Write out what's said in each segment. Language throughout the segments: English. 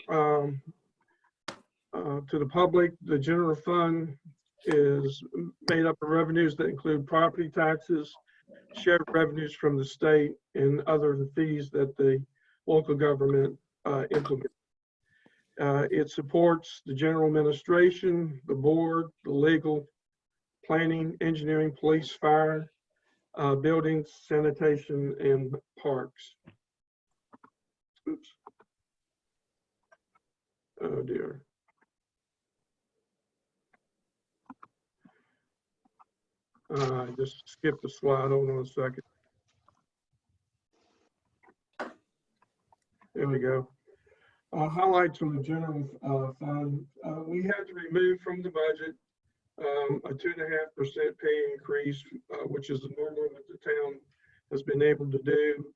to the public, the general fund is made up of revenues that include property taxes, shared revenues from the state, and other fees that the local government implement. It supports the general administration, the board, the legal, planning, engineering, police, fire, buildings, sanitation, and parks. Oops. Oh dear. I just skipped a slide. Hold on a second. There we go. Highlights from the general fund. We had to remove from the budget a 2.5% pay increase, which is the normal that the town has been able to do.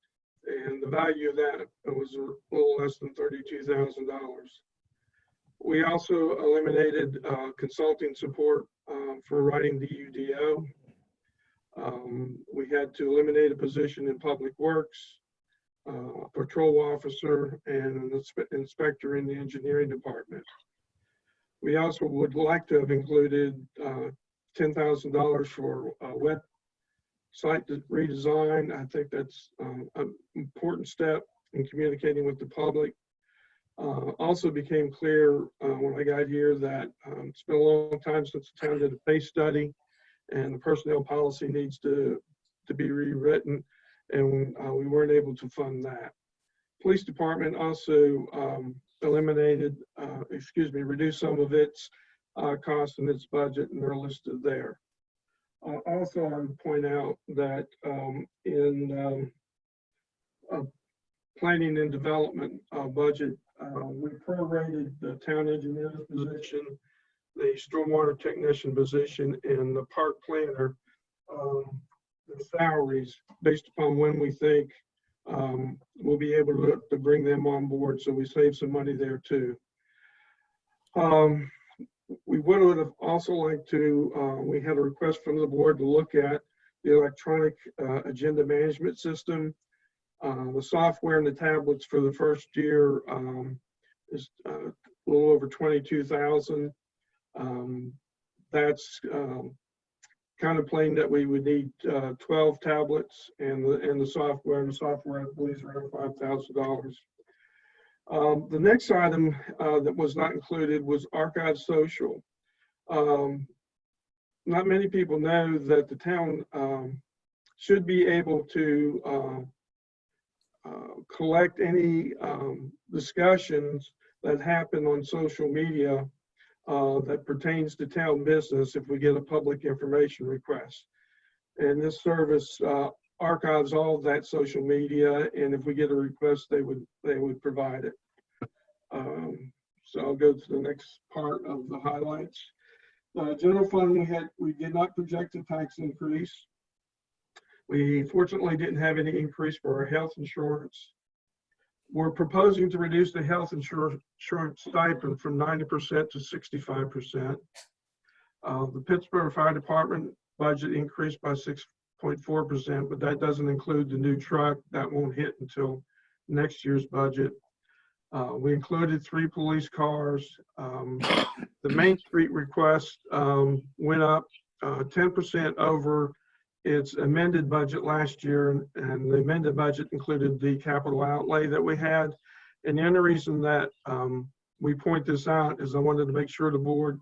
And the value of that was a little less than $32,000. We also eliminated consulting support for writing the UDO. We had to eliminate a position in Public Works, patrol officer, and an inspector in the engineering department. We also would like to have included $10,000 for website redesign. I think that's an important step in communicating with the public. Also became clear when I got here that it's been a long time since the town did a pay study, and the personnel policy needs to be rewritten, and we weren't able to fund that. Police department also reduced some of its costs in its budget, and they're listed there. Also, I would point out that in planning and development budget, we prorated the town engineer's position, the stormwater technician position, and the park planner, the salaries based upon when we think we'll be able to bring them on board, so we save some money there too. We would have also liked to, we had a request from the board to look at the electronic agenda management system. The software and the tablets for the first year is a little over $22,000. That's contemplating that we would need 12 tablets, and the software I believe is around $5,000. The next item that was not included was Archive Social. Not many people know that the town should be able to collect any discussions that happen on social media that pertains to town business if we get a public information request. And this service archives all of that social media, and if we get a request, they would provide it. So I'll go to the next part of the highlights. General fund, we did not project a tax increase. We fortunately didn't have any increase for our health insurance. We're proposing to reduce the health insurance stipend from 90% to 65%. The Pittsburgh Fire Department budget increased by 6.4%, but that doesn't include the new truck. That won't hit until next year's budget. We included 3 police cars. The Main Street request went up 10% over its amended budget last year, and the amended budget included the capital outlay that we had. And the only reason that we point this out is I wanted to make sure the board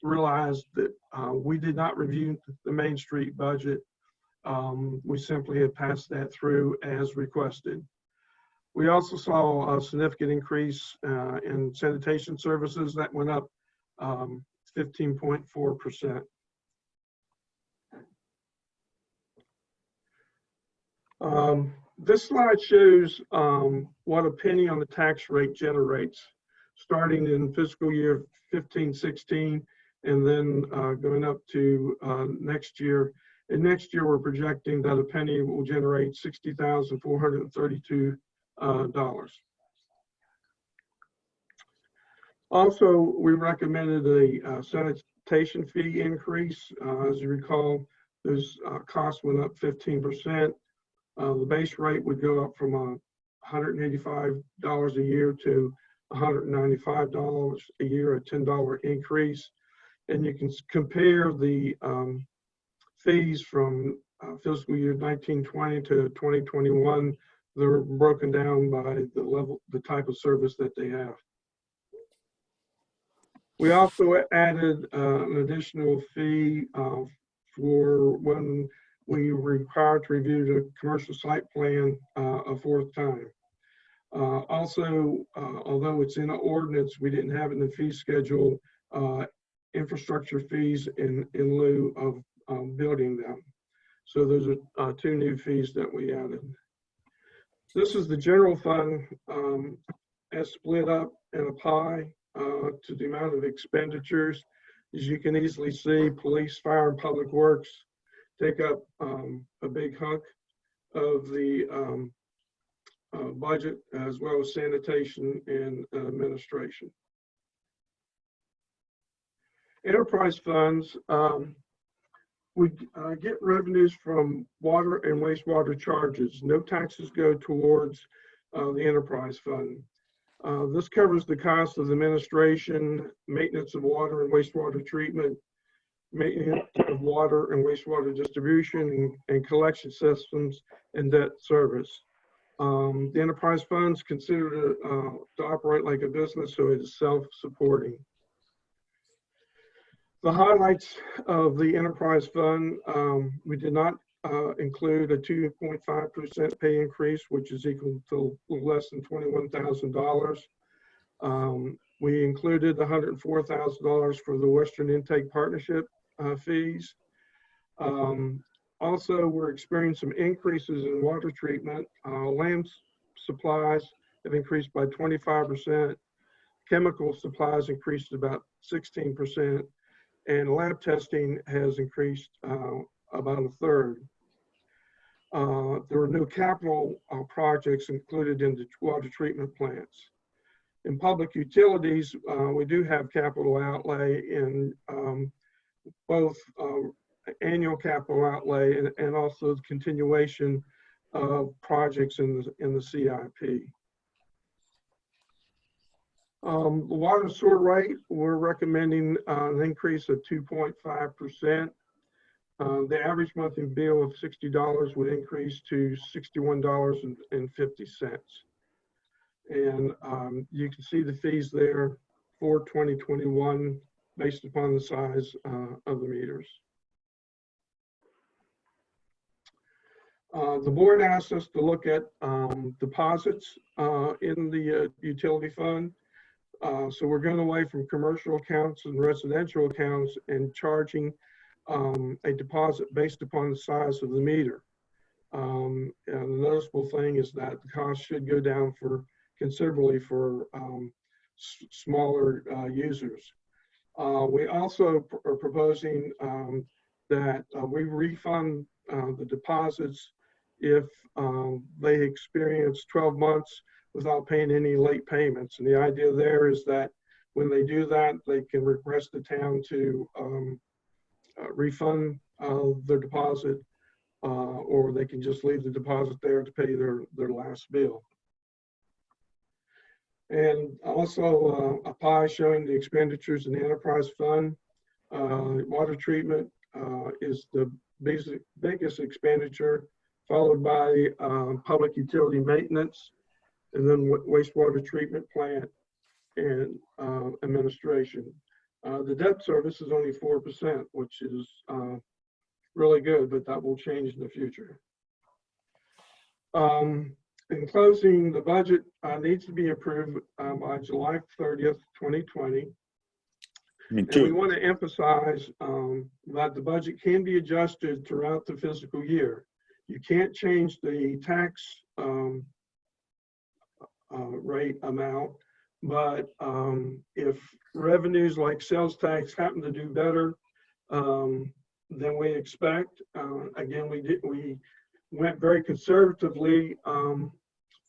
realized that we did not review the Main Street budget. We simply had passed that through as requested. We also saw a significant increase in sanitation services that went up 15.4%. This slide shows what a penny on the tax rate generates, starting in fiscal year 15-16, and then going up to next year. And next year, we're projecting that a penny will generate $60,432. Also, we recommended a sanitation fee increase. As you recall, those costs went up 15%. The base rate would go up from $185 a year to $195 a year, a $10 increase. And you can compare the fees from fiscal year 1920 to 2021. They're broken down by the level, the type of service that they have. We also added an additional fee for when we were required to review the commercial site plan a fourth time. Also, although it's in an ordinance, we didn't have it in the fee schedule, infrastructure fees in lieu of building them. So those are two new fees that we added. This is the general fund as split up in a pie to the amount of expenditures. As you can easily see, police, fire, and public works take up a big hunk of the budget, as well as sanitation and administration. Enterprise funds, we get revenues from water and wastewater charges. No taxes go towards the enterprise fund. This covers the cost of administration, maintenance of water and wastewater treatment, maintenance of water and wastewater distribution and collection systems, and debt service. The enterprise funds considered to operate like a business, so it is self-supporting. The highlights of the enterprise fund, we did not include a 2.5% pay increase, which is equal to less than $21,000. We included $104,000 for the Western Intake Partnership fees. Also, we're experiencing some increases in water treatment. Land supplies have increased by 25%. Chemical supplies increased about 16%. And lab testing has increased about a third. There were no capital projects included in the water treatment plants. In public utilities, we do have capital outlay in both annual capital outlay and also the continuation of projects in the CIP. The water and sewer rate, we're recommending an increase of 2.5%. The average monthly bill of $60 would increase to $61.50. And you can see the fees there for 2021 based upon the size of the meters. The board asked us to look at deposits in the utility fund. So we're going away from commercial accounts and residential accounts and charging a deposit based upon the size of the meter. And the noticeable thing is that the cost should go down considerably for smaller users. We also are proposing that we refund the deposits if they experience 12 months without paying any late payments. And the idea there is that when they do that, they can request the town to refund their deposit, or they can just leave the deposit there to pay their last bill. And also a pie showing the expenditures in the enterprise fund. Water treatment is the biggest expenditure, followed by public utility maintenance, and then wastewater treatment plant and administration. The debt service is only 4%, which is really good, but that will change in the future. In closing, the budget needs to be approved by July 30th, 2020. And we want to emphasize that the budget can be adjusted throughout the fiscal year. You can't change the tax rate amount, but if revenues like sales tax happen to do better than we expect, again, we went very conservatively,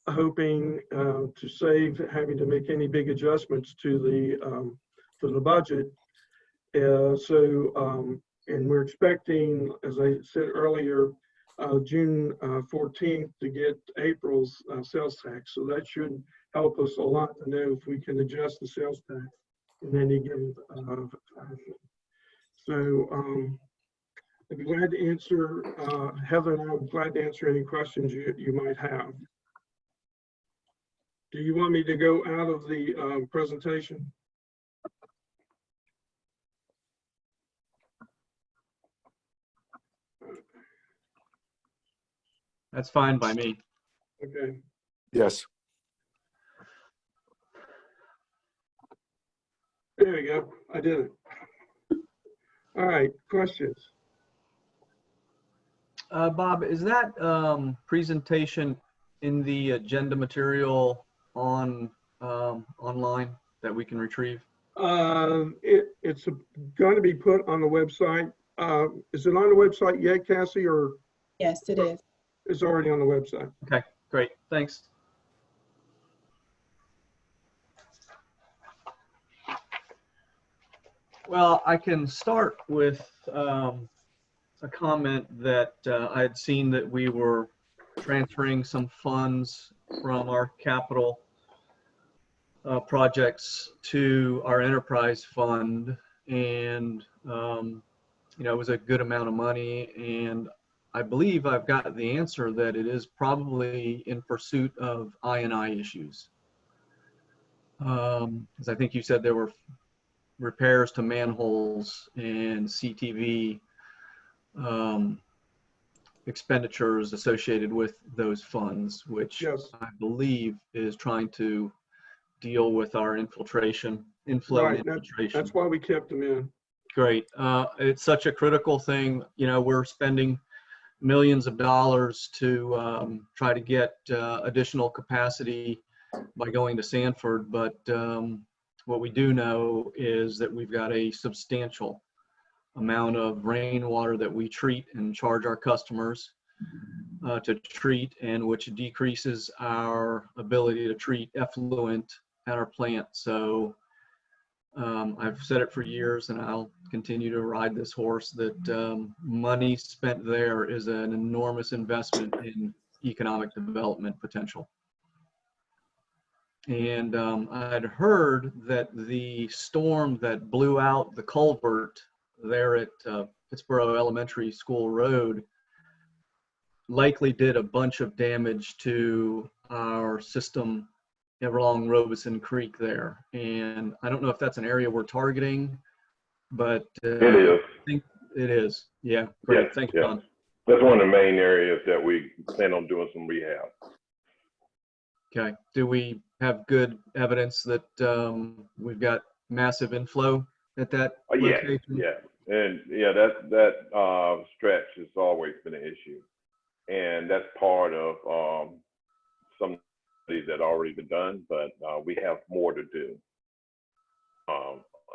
hoping to save having to make any big adjustments to the budget. And we're expecting, as I said earlier, June 14th to get April's sales tax. So that should help us a lot to know if we can adjust the sales tax in any given fashion. So I'd be glad to answer, Heather and I would be glad to answer any questions you might have. Do you want me to go out of the presentation? That's fine by me. Okay. Yes. There we go. I did it. All right. Questions? Bob, is that presentation in the agenda material on online that we can retrieve? It's going to be put on the website. Is it on the website yet, Cassie, or? Yes, it is. It's already on the website. Okay, great. Thanks. Well, I can start with a comment that I had seen that we were transferring some funds from our capital projects to our enterprise fund, and you know, it was a good amount of money, and I believe I've got the answer that it is probably in pursuit of I&I issues. Because I think you said there were repairs to manholes and CTV expenditures associated with those funds, which Yes. I believe is trying to deal with our inflow Right. infiltration. That's why we kept them in. Great. It's such a critical thing. You know, we're spending millions of dollars to try to get additional capacity by going to Sanford, but what we do know is that we've got a substantial amount of rainwater that we treat and charge our customers to treat, and which decreases our ability to treat effluent at our plant. So I've said it for years, and I'll continue to ride this horse, that money spent there is an enormous investment in economic development potential. And I'd heard that the storm that blew out the culvert there at Pittsboro Elementary School Road likely did a bunch of damage to our system along Robeson Creek there. And I don't know if that's an area we're targeting, but it is. I think it is. Yeah, great. Yes, Thanks, yes. John. That's one of the main areas that we plan on doing some rehab. Okay. Do we have good evidence that we've got massive inflow at that Yeah, location? yeah. And yeah, that stretch has always been an issue. And that's part of some studies that already been done, but we have more to do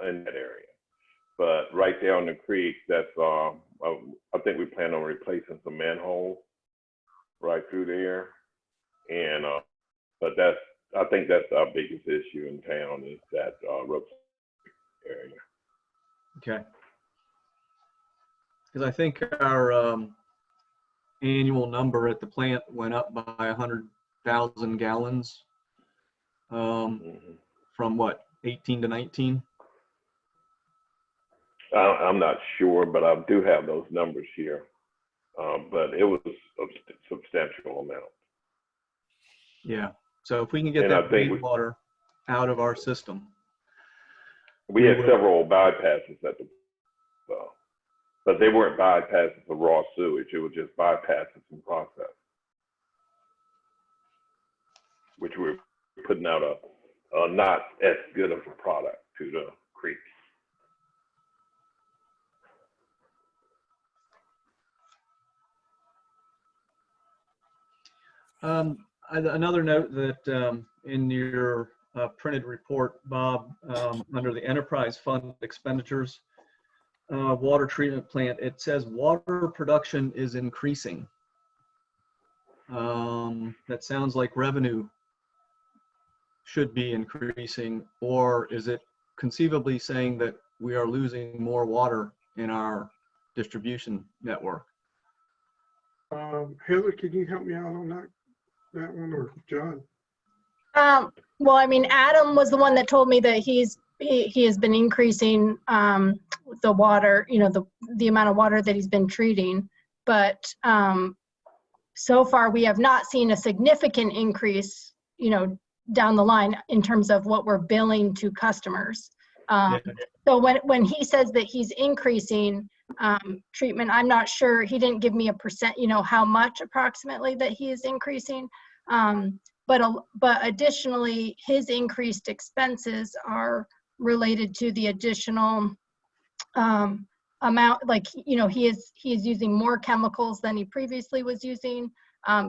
in that area. But right there on the creek, that's I think we plan on replacing some manholes right through there. And but I think that's our biggest issue in town, is that Robeson area. Okay. Because I think our annual number at the plant went up by 100,000 gallons from what, 18 to 19? I'm not sure, but I do have those numbers here. But it was a substantial amount. Yeah. So if we can get And that I think water out of our system. we had several bypasses at the but they weren't bypasses of raw sewage. It was just bypasses in process, which we're putting out a not as good of a product to the creek. Another note that in your printed report, Bob, under the enterprise fund expenditures, water treatment plant, it says water production is increasing. That sounds like revenue should be increasing, or is it conceivably saying that we are losing more water in our distribution network? Heather, can you help me out on that one, or John? Well, I mean, Adam was the one that told me that he has been increasing the water, the amount of water that he's been treating. But so far, we have not seen a significant increase, down the line in terms of what we're billing to customers. Yeah. So when he says that he's increasing treatment, I'm not sure. He didn't give me a percent, how much approximately that he is increasing. But additionally, his increased expenses are related to the additional amount. Like, he is using more chemicals than he previously was using.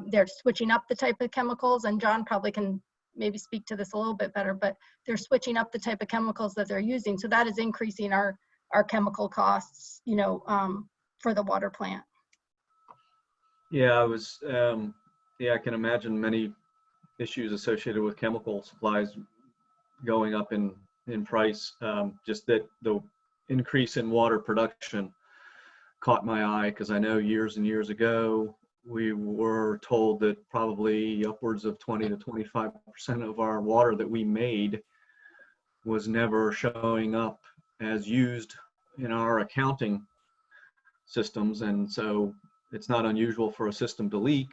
They're switching up the type of chemicals, and John probably can maybe speak to this a little bit better, but they're switching up the type of chemicals that they're using. So that is increasing our chemical costs, for the water plant. Yeah, I can imagine many issues associated with chemical supplies going up in price. Just that the increase in water production caught my eye, because I know years and years ago, we were told that probably upwards of 20 to 25% of our water that we made was never showing up as used in our accounting systems. And so it's not unusual for a system to leak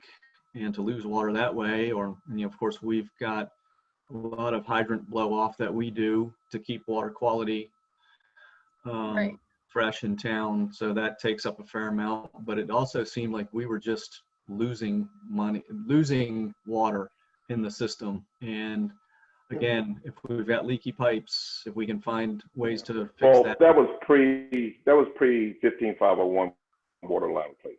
and to lose water that way. Or, of course, we've got a lot of hydrant blow off that we do to keep water quality Right. fresh in town. So that takes up a fair amount, but it also seemed like we were just losing water in the system. And again, if we've got leaky pipes, if we can find ways to fix that. That was pre 15501 water line replacement.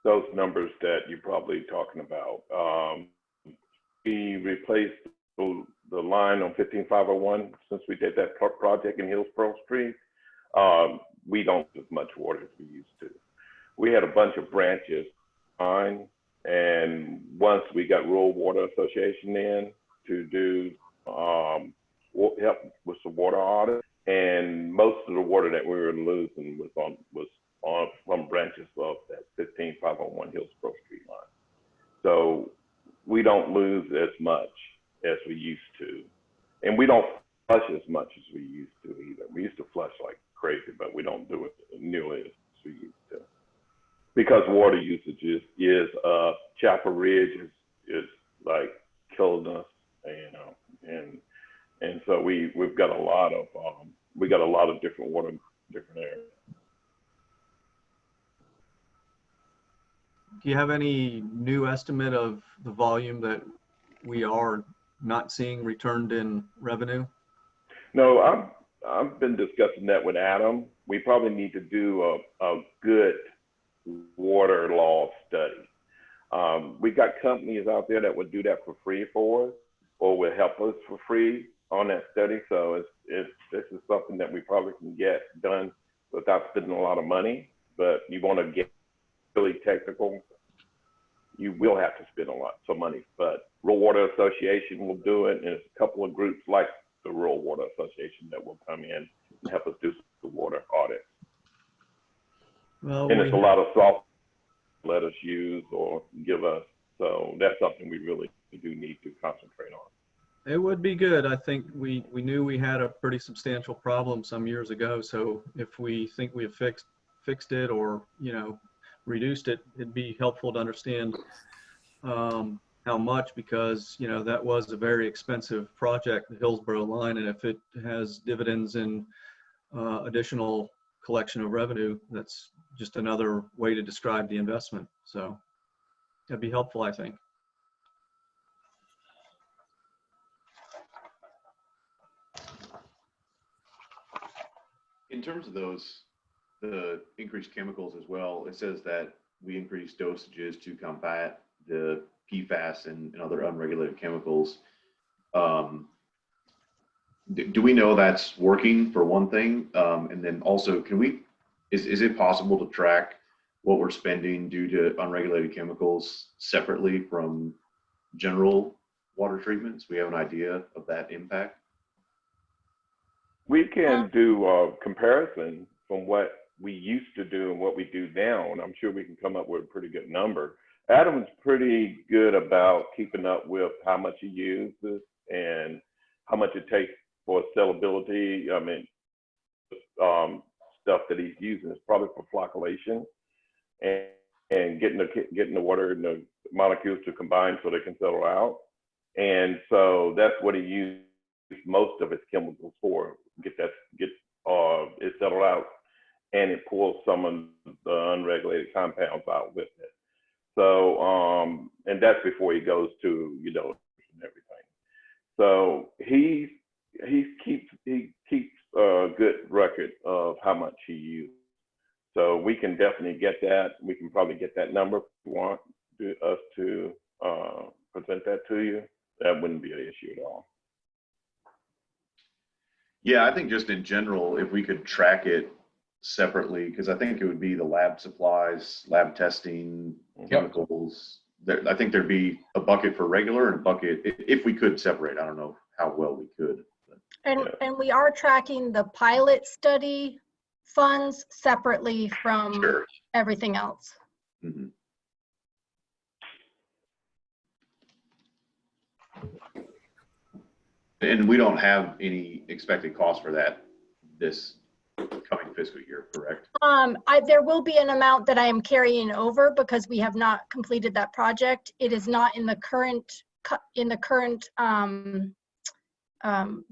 Those numbers that you're probably talking about. We replaced the line on 15501 since we did that project in Hillsborough Street. We don't use as much water as we used to. We had a bunch of branches on, and once we got Rural Water Association in to do help with some water audit, and most of the water that we were losing was from branches of that 15501 Hillsborough Street line. So we don't lose as much as we used to, and we don't flush as much as we used to either. We used to flush like crazy, but we don't do it nearly as we used to, because water usage is Chapel Ridge is like killing us, and so we've got a lot of different water in different areas. Do you have any new estimate of the volume that we are not seeing returned in revenue? No, I've been discussing that with Adam. We probably need to do a good water loss study. We got companies out there that would do that for free for us, or would help us for free on that study. So this is something that we probably can get done without spending a lot of money. But you want to get really technical, you will have to spend some money. But Rural Water Association will do it, and there's a couple of groups like the Rural Water Association that will come in and help us do the water audit. Well, and it's a lot of software let us use or give us. So that's something we really do need to concentrate on. It would be good. I think we knew we had a pretty substantial problem some years ago. So if we think we have fixed it or, reduced it, it'd be helpful to understand how much, because, that was a very expensive project, the Hillsborough line. And if it has dividends in additional collection of revenue, that's just another way to describe the investment. So that'd be helpful, I think. In terms of the increased chemicals as well, it says that we increased dosages to combat the PFAS and other unregulated chemicals. Do we know that's working, for one thing? And then also, is it possible to track what we're spending due to unregulated chemicals separately from general water treatments? We have an idea of that impact. We can do a comparison from what we used to do and what we do now, and I'm sure we can come up with a pretty good number. Adam's pretty good about keeping up with how much he uses and how much it takes for sellability. I mean, stuff that he's using is probably for flocculation and getting the water and the molecules to combine so they can settle out. And so that's what he used most of his chemicals for. Get it settled out, and it pulls some of the unregulated compounds out with it. So, and that's before he goes to, you know, and everything. So he keeps a good record of how much he used. So we can definitely get that. We can probably get that number if you want us to present that to you. That wouldn't be an issue at all. Yeah, I think just in general, if we could track it separately, because I think it would be the lab supplies, lab testing, chemicals. I think there'd be a bucket for regular and a bucket, if we could separate. I don't know how well we could. And we are tracking the pilot study funds separately from Sure. everything else. Mm-hmm. And we don't have any expected cost for that this coming fiscal year, correct? There will be an amount that I am carrying over because we have not completed that project. It is not in the current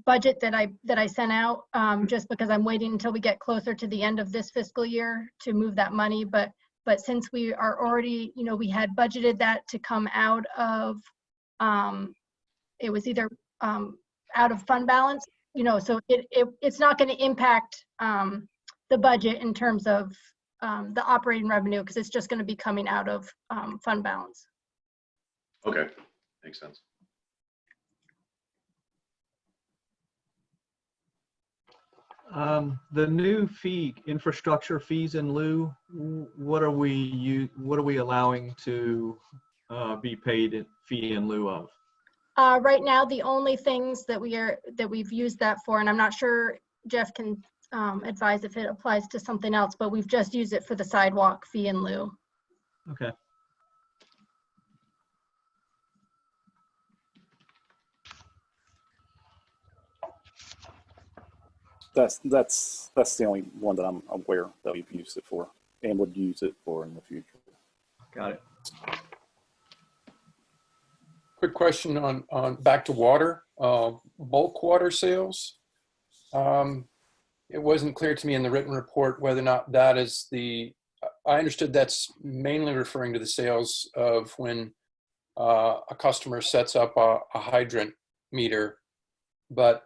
budget that I sent out, just because I'm waiting until we get closer to the end of this fiscal year to move that money. But since we are already, you know, we had budgeted that to come out of, it was either out of fund balance, you know, so it's not going to impact the budget in terms of the operating revenue, because it's just going to be coming out of fund balance. Okay, makes sense. The new fee, infrastructure fees in lieu, what are we allowing to be paid in fee in lieu of? Right now, the only things that we've used that for, and I'm not sure Jeff can advise if it applies to something else, but we've just used it for the sidewalk fee in lieu. Okay. That's the only one that I'm aware that we've used it for and would use it for in the future. Got it. Quick question on back to water, bulk water sales. It wasn't clear to me in the written report whether or not that is I understood that's mainly referring to the sales of when a customer sets up a hydrant meter, but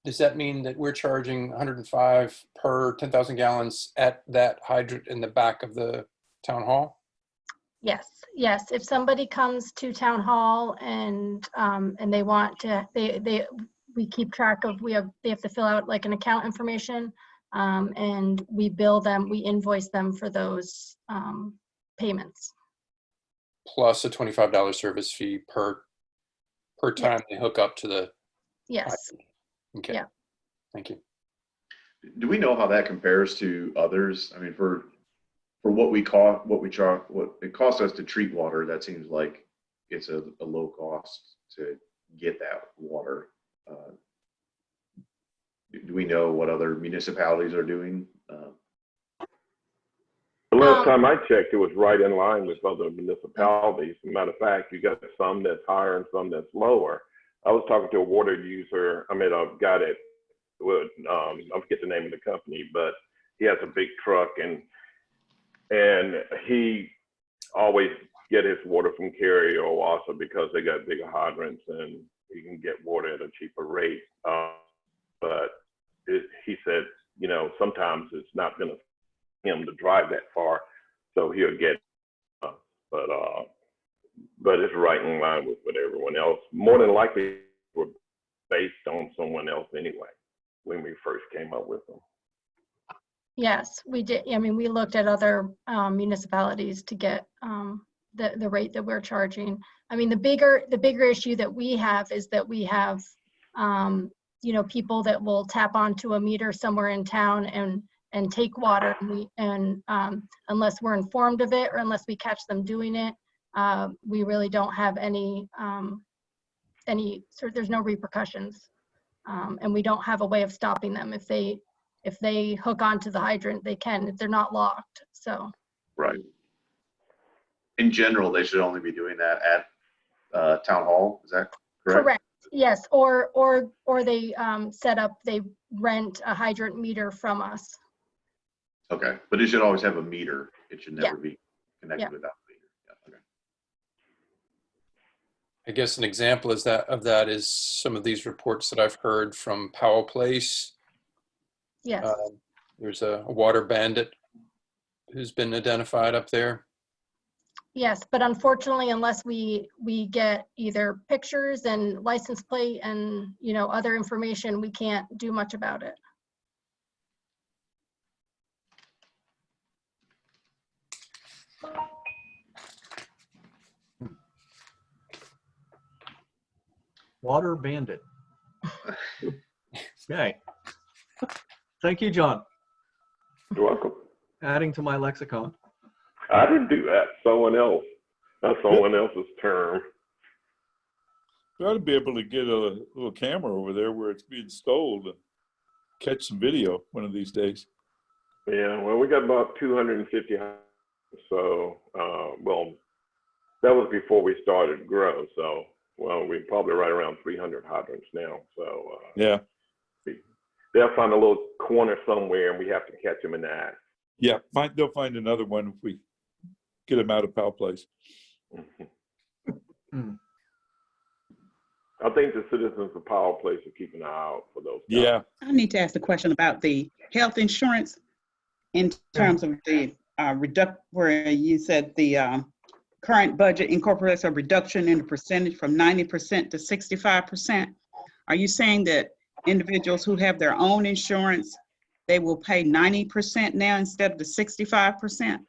does that mean that we're charging 105 per 10,000 gallons at that hydrant in the back of the town hall? Yes. If somebody comes to town hall and they want to, we keep track of, they have to fill out like an account information, and we bill them, we invoice them for those payments. Plus a $25 service fee per time they hook up to the Yes. hydrant. Okay. Yeah. Thank you. Do we know how that compares to others? I mean, for what it costs us to treat water, that seems like it's a low cost to get that water. Do we know what other municipalities are doing? The last time I checked, it was right in line with other municipalities. As a matter of fact, you got some that's higher and some that's lower. I was talking to a water user, a guy that would, I forget the name of the company, but he has a big truck and he always get his water from Cary or Wassa because they got bigger hydrants and he can get water at a cheaper rate. But he said, you know, sometimes it's not going to him to drive that far, so he'll get, but it's right in line with what everyone else. More than likely, we're based on someone else anyway when we first came up with them. Yes, we did. I mean, we looked at other municipalities to get the rate that we're charging. I mean, the bigger issue that we have is that we have, you know, people that will tap onto a meter somewhere in town take water. And unless we're informed of it or unless we catch them doing it, we really don't have any there's no repercussions. And we don't have a way of stopping them. If they hook onto the hydrant, they can, if they're not locked, so. Right. In general, they should only be doing that at town hall. Is that correct? Correct, yes, or they they rent a hydrant meter from us. Okay, but it should always have a meter. It should never be connected without a meter. Yeah, okay. I guess an example of that is some of these reports that I've heard from Powell Place. Yes, There's a water bandit who's been identified up there. yes, but unfortunately, unless we get either pictures and license plate and, other information, we can't do much about it. Water bandit. Okay. Thank you, John. You're welcome. Adding to my lexicon. I didn't do that. Someone else. That's someone else's term. We ought to be able to get a little camera over there where it's being stole and catch some video one of these days. Yeah, well, we got about 250. So, well, that was before we started grow. So, well, we're probably right around 300 hydrants now. So, Yeah. They'll find a little corner somewhere and we have to catch them in the act. Yeah, they'll find another one if we get them out of Powell Place. I think the citizens of Powell Place are keeping an eye out for those guys. Yeah. I need to ask a question about the health insurance in terms of the where you said the current budget incorporates a reduction in the percentage from 90% to 65%. Are you saying that individuals who have their own insurance, they will pay 90% now instead of the 65%?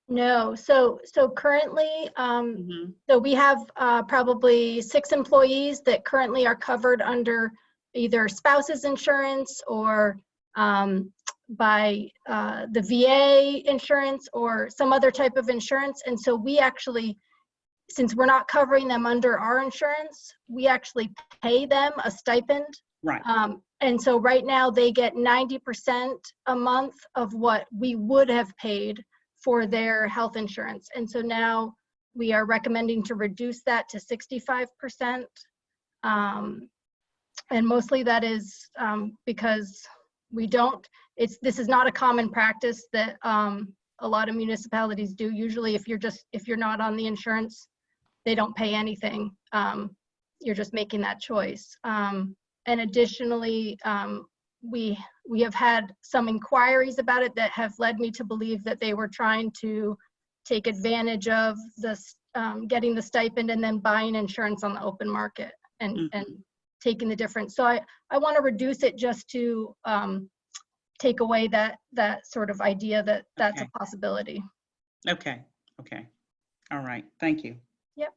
No, so currently, so we have probably 6 employees that currently are covered under either spouse's insurance or by the VA insurance or some other type of insurance. And so we actually, since we're not covering them under our insurance, we actually pay them a stipend. Right. And so right now they get 90% a month of what we would have paid for their health insurance. And so now we are recommending to reduce that to 65%. And mostly that is because this is not a common practice that a lot of municipalities do. Usually if you're not on the insurance, they don't pay anything. You're just making that choice. And additionally, we have had some inquiries about it that have led me to believe that they were trying to take advantage of this, getting the stipend and then buying insurance on the open market and taking the difference. So I want to reduce it just to take away that sort of idea that that's a possibility. Okay. All right. Thank you. Yep.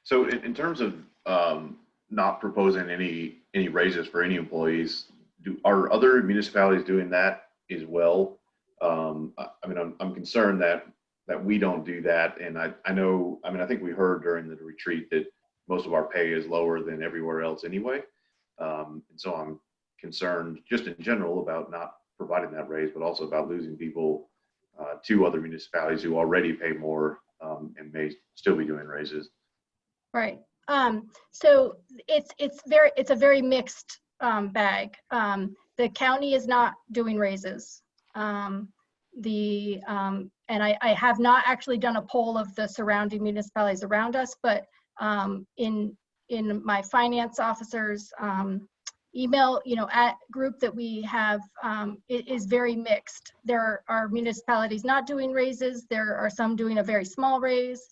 So in terms of not proposing any raises for any employees, are other municipalities doing that as well? I mean, I'm concerned that we don't do that. And I know, I think we heard during the retreat that most of our pay is lower than everywhere else anyway. And so I'm concerned just in general about not providing that raise, but also about losing people to other municipalities who already pay more and may still be doing raises. Right. So it's a very mixed bag. The county is not doing raises. And I have not actually done a poll of the surrounding municipalities around us, but in my finance officer's email, at group that we have, it is very mixed. There are municipalities not doing raises. There are some doing a very small raise.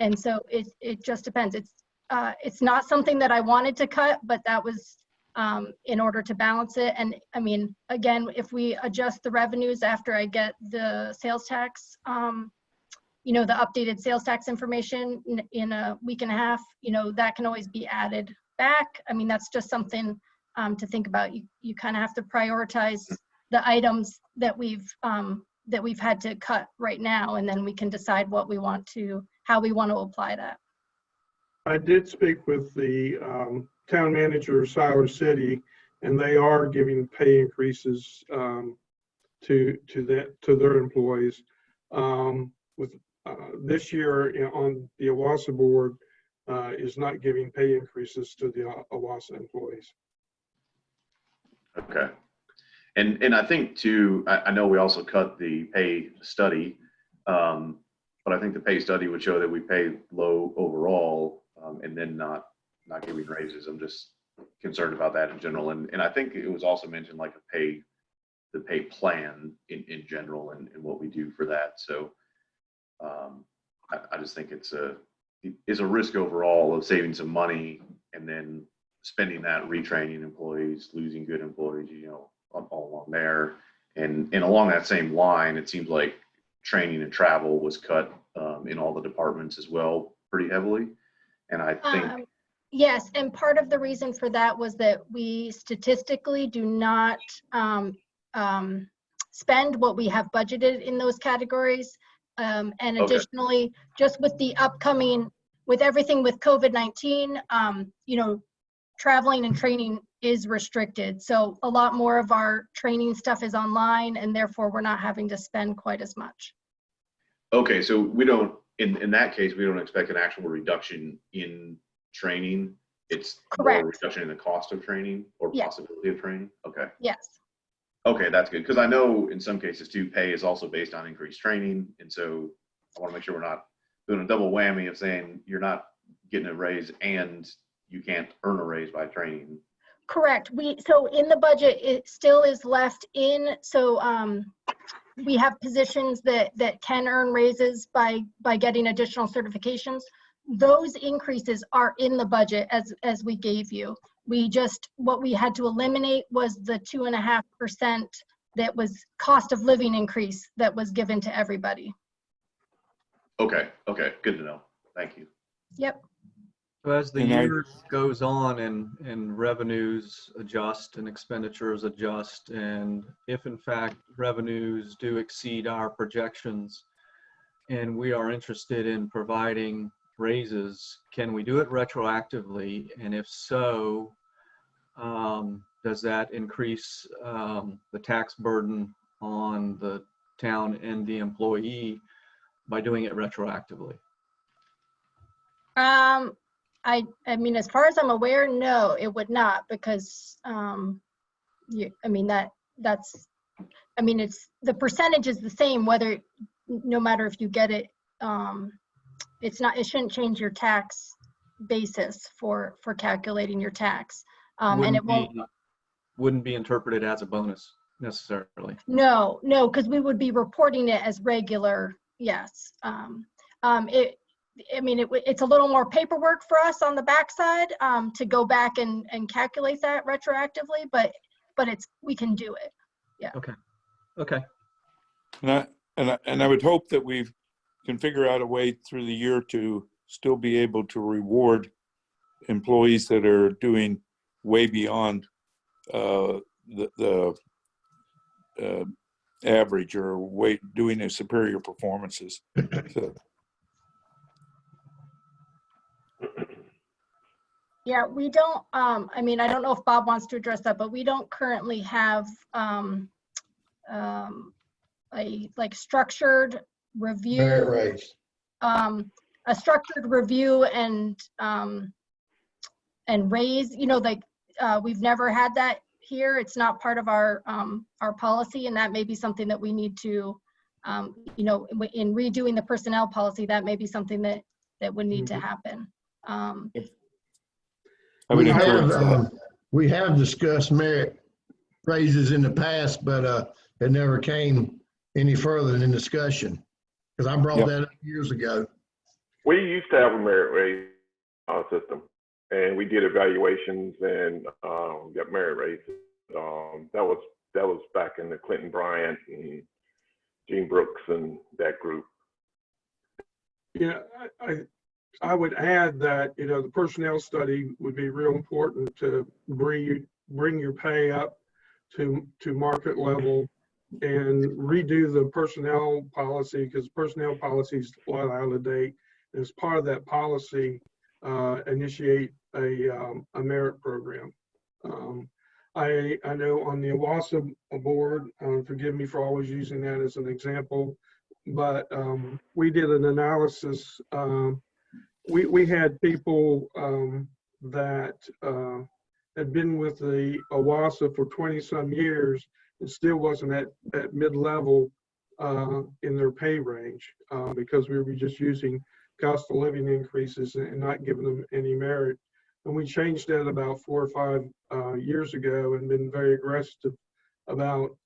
And so it just depends. It's not something that I wanted to cut, but that was in order to balance it. And I mean, again, if we adjust the revenues after I get the sales tax you know, the updated sales tax information in a week and a half, you know, that can always be added back. I mean, that's just something to think about. You kind of have to prioritize the items that we've had to cut right now, and then we can decide how we want to apply that. I did speak with the town manager of Siler City, and they are giving pay increases to their employees. With this year on the Owasso board is not giving pay increases to the Owasso employees. Okay. And I think too, I know we also cut the pay study, but I think the pay study would show that we pay low overall, and then not giving raises. I'm just concerned about that in general. And I think it was also mentioned like the pay plan in general and what we do for that. So I just think it's a risk overall of saving some money and then spending that retraining employees, losing good employees, you know, all along there. And along that same line, it seems like training and travel was cut in all the departments as well, pretty heavily. And I think yes, and part of the reason for that was that we statistically do not spend what we have budgeted in those categories. And additionally, just with the upcoming, with everything with COVID-19, you know, traveling and training is restricted. So a lot more of our training stuff is online, and therefore we're not having to spend quite as much. Okay, so we don't, in that case, we don't expect an actual reduction in training. It's correct. More reduction in the cost of training or possibility of training. Okay. Yes. Okay, that's good. Because I know in some cases too, pay is also based on increased training. And so I want to make sure we're not doing a double whammy of saying you're not getting a raise and you can't earn a raise by training. Correct. So in the budget, it still is left in. So we have positions that can earn raises by getting additional certifications. Those increases are in the budget as we gave you. What we had to eliminate was the 2.5% that was cost of living increase that was given to everybody. Okay, good to know. Thank you. Yep. So as the year goes on and revenues adjust and expenditures adjust, and if in fact revenues do exceed our projections and we are interested in providing raises, can we do it retroactively? And if so, does that increase the tax burden on the town and the employee by doing it retroactively? I mean, as far as I'm aware, no, it would not, because it's the percentage is the same no matter if you get it. It shouldn't change your tax basis for calculating your tax, and it wouldn't be interpreted as a bonus necessarily. No, because we would be reporting it as regular. Yes. It's a little more paperwork for us on the backside to go back and calculate that retroactively, but we can do it. Yeah. Okay. And I would hope that we can figure out a way through the year to still be able to reward employees that are doing way beyond the average or doing their superior performances. So. Yeah, we don't, I don't know if Bob wants to address that, but we don't currently have a structured review. Merit raise. A structured review and raise, we've never had that here. It's not part of our policy, and that may be something that we need to, in redoing the personnel policy, that may be something that would need to happen. We have discussed merit raises in the past, but it never came any further than discussion, because I brought that up years ago. We used to have a merit raise system, and we did evaluations and got merit raises. That was back in the Clinton Bryant and Gene Brooks and that group. Yeah, I would add that, the personnel study would be real important to bring your pay up to market level and redo the personnel policy, because personnel policy is a lot out of date. As part of that policy, initiate a merit program. I know on the OWASA board, forgive me for always using that as an example, but we did an analysis. We had people that had been with the OWASA for 20 some years and still wasn't at mid-level in their pay range because we were just using cost of living increases and not giving them any merit. And we changed that about 4 or 5 years ago and been very aggressive about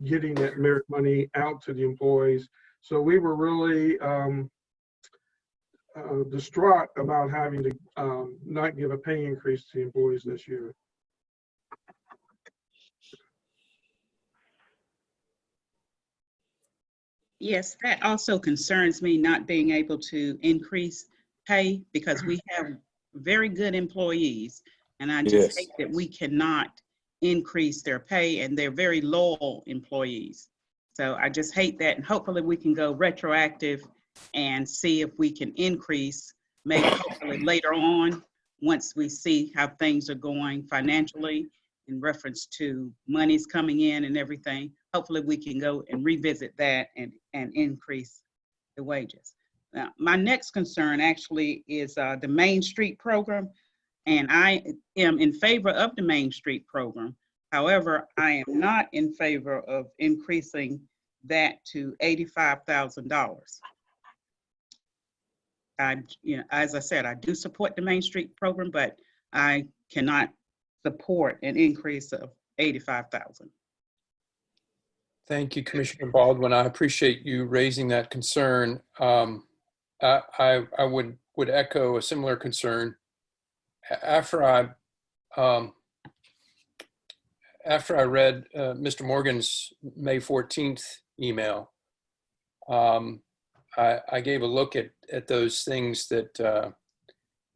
getting that merit money out to the employees. So we were really distraught about having to not give a pay increase to the employees this year. Yes, that also concerns me, not being able to increase pay, because we have very good employees. And I just Yes. hate that we cannot increase their pay, and they're very loyal employees. So I just hate that. And hopefully we can go retroactive and see if we can increase, maybe hopefully later on, once we see how things are going financially in reference to monies coming in and everything. Hopefully we can go and revisit that and increase the wages. Now, my next concern actually is the Main Street program. And I am in favor of the Main Street program. However, I am not in favor of increasing that to $85,000. As I said, I do support the Main Street program, but I cannot support an increase of $85,000. Thank you, Commissioner Baldwin. I appreciate you raising that concern. I would echo a similar concern. After I read Mr. Morgan's May 14th email, I gave a look at those things that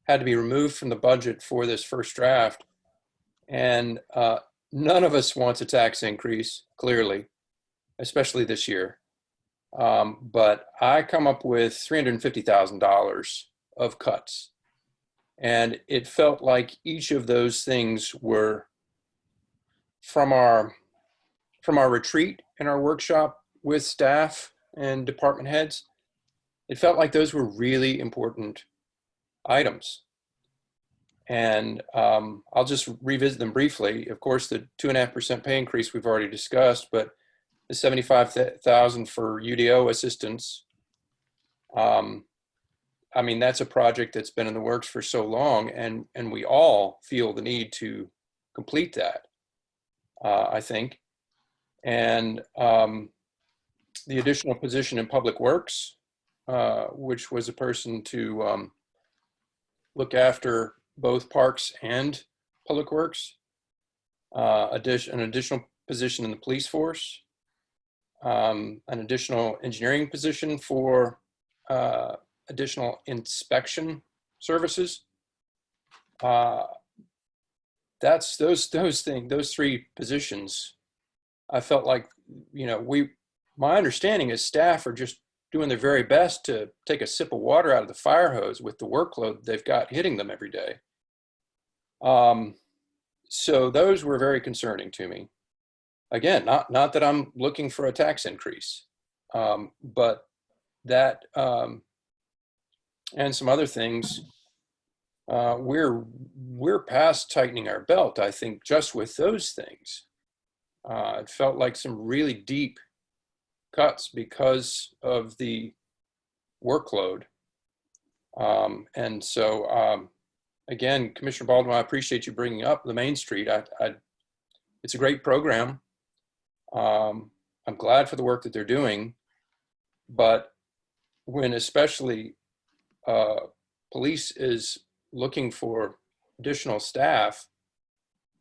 had to be removed from the budget for this first draft. And none of us wants a tax increase, clearly, especially this year. But I come up with $350,000 of cuts. And it felt like each of those things were from our retreat and our workshop with staff and department heads. It felt like those were really important items. And I'll just revisit them briefly. Of course, the 2.5% pay increase we've already discussed, but the $75,000 for UDO assistance. I mean, that's a project that's been in the works for so long, and we all feel the need to complete that, I think. And the additional position in Public Works, which was a person to look after both parks and Public Works, an additional position in the police force, an additional engineering position for additional inspection services. That's those three positions. I felt like, my understanding is staff are just doing their very best to take a sip of water out of the fire hose with the workload they've got hitting them every day. So those were very concerning to me. Again, not that I'm looking for a tax increase, but that and some other things, we're past tightening our belt, I think, just with those things. It felt like some really deep cuts because of the workload. And so, again, Commissioner Baldwin, I appreciate you bringing up the Main Street. It's a great program. I'm glad for the work that they're doing, but when especially police is looking for additional staff,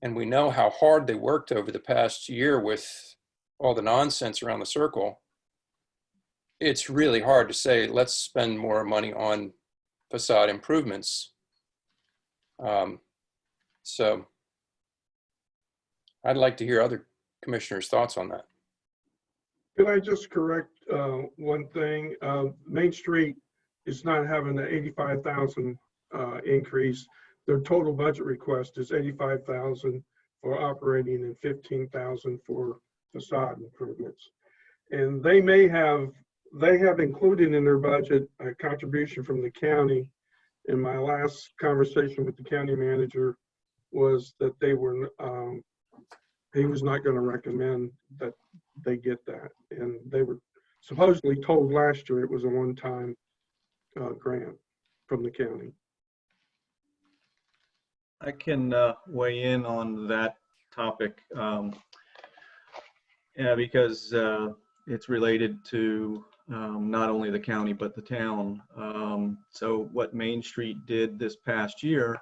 and we know how hard they worked over the past year with all the nonsense around the circle, it's really hard to say, let's spend more money on facade improvements. So I'd like to hear other commissioners' thoughts on that. Can I just correct one thing? Main Street is not having the 85,000 increase. Their total budget request is 85,000 for operating and 15,000 for facade improvements. And they have included in their budget a contribution from the county. In my last conversation with the county manager was that he was not going to recommend that they get that. And they were supposedly told last year it was a one-time grant from the county. I can weigh in on that topic because it's related to not only the county but the town. So what Main Street did this past year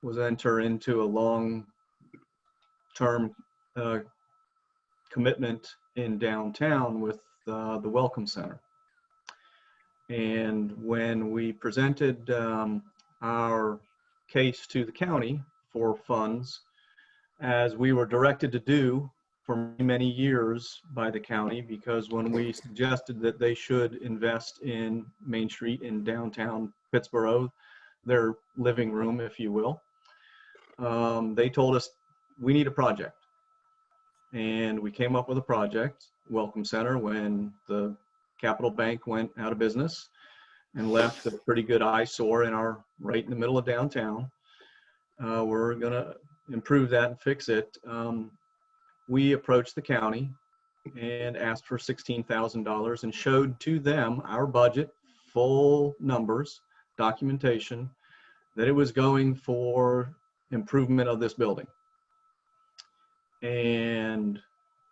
was enter into a long-term commitment in downtown with the Welcome Center. And when we presented our case to the county for funds, as we were directed to do for many years by the county, because when we suggested that they should invest in Main Street in downtown Pittsboro, their living room, if you will, they told us we need a project. And we came up with a project, Welcome Center, when the Capital Bank went out of business and left a pretty good eyesore right in the middle of downtown. We're gonna improve that and fix it. We approached the county and asked for $16,000 and showed to them our budget, full numbers, documentation, that it was going for improvement of this building. And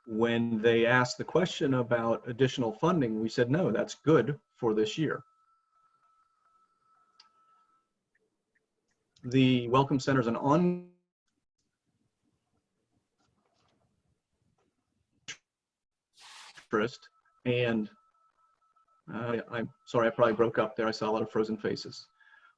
when they asked the question about additional funding, we said, no, that's good for this year. The Welcome Center is an interest, and I'm sorry, I probably broke up there. I saw a lot of frozen faces.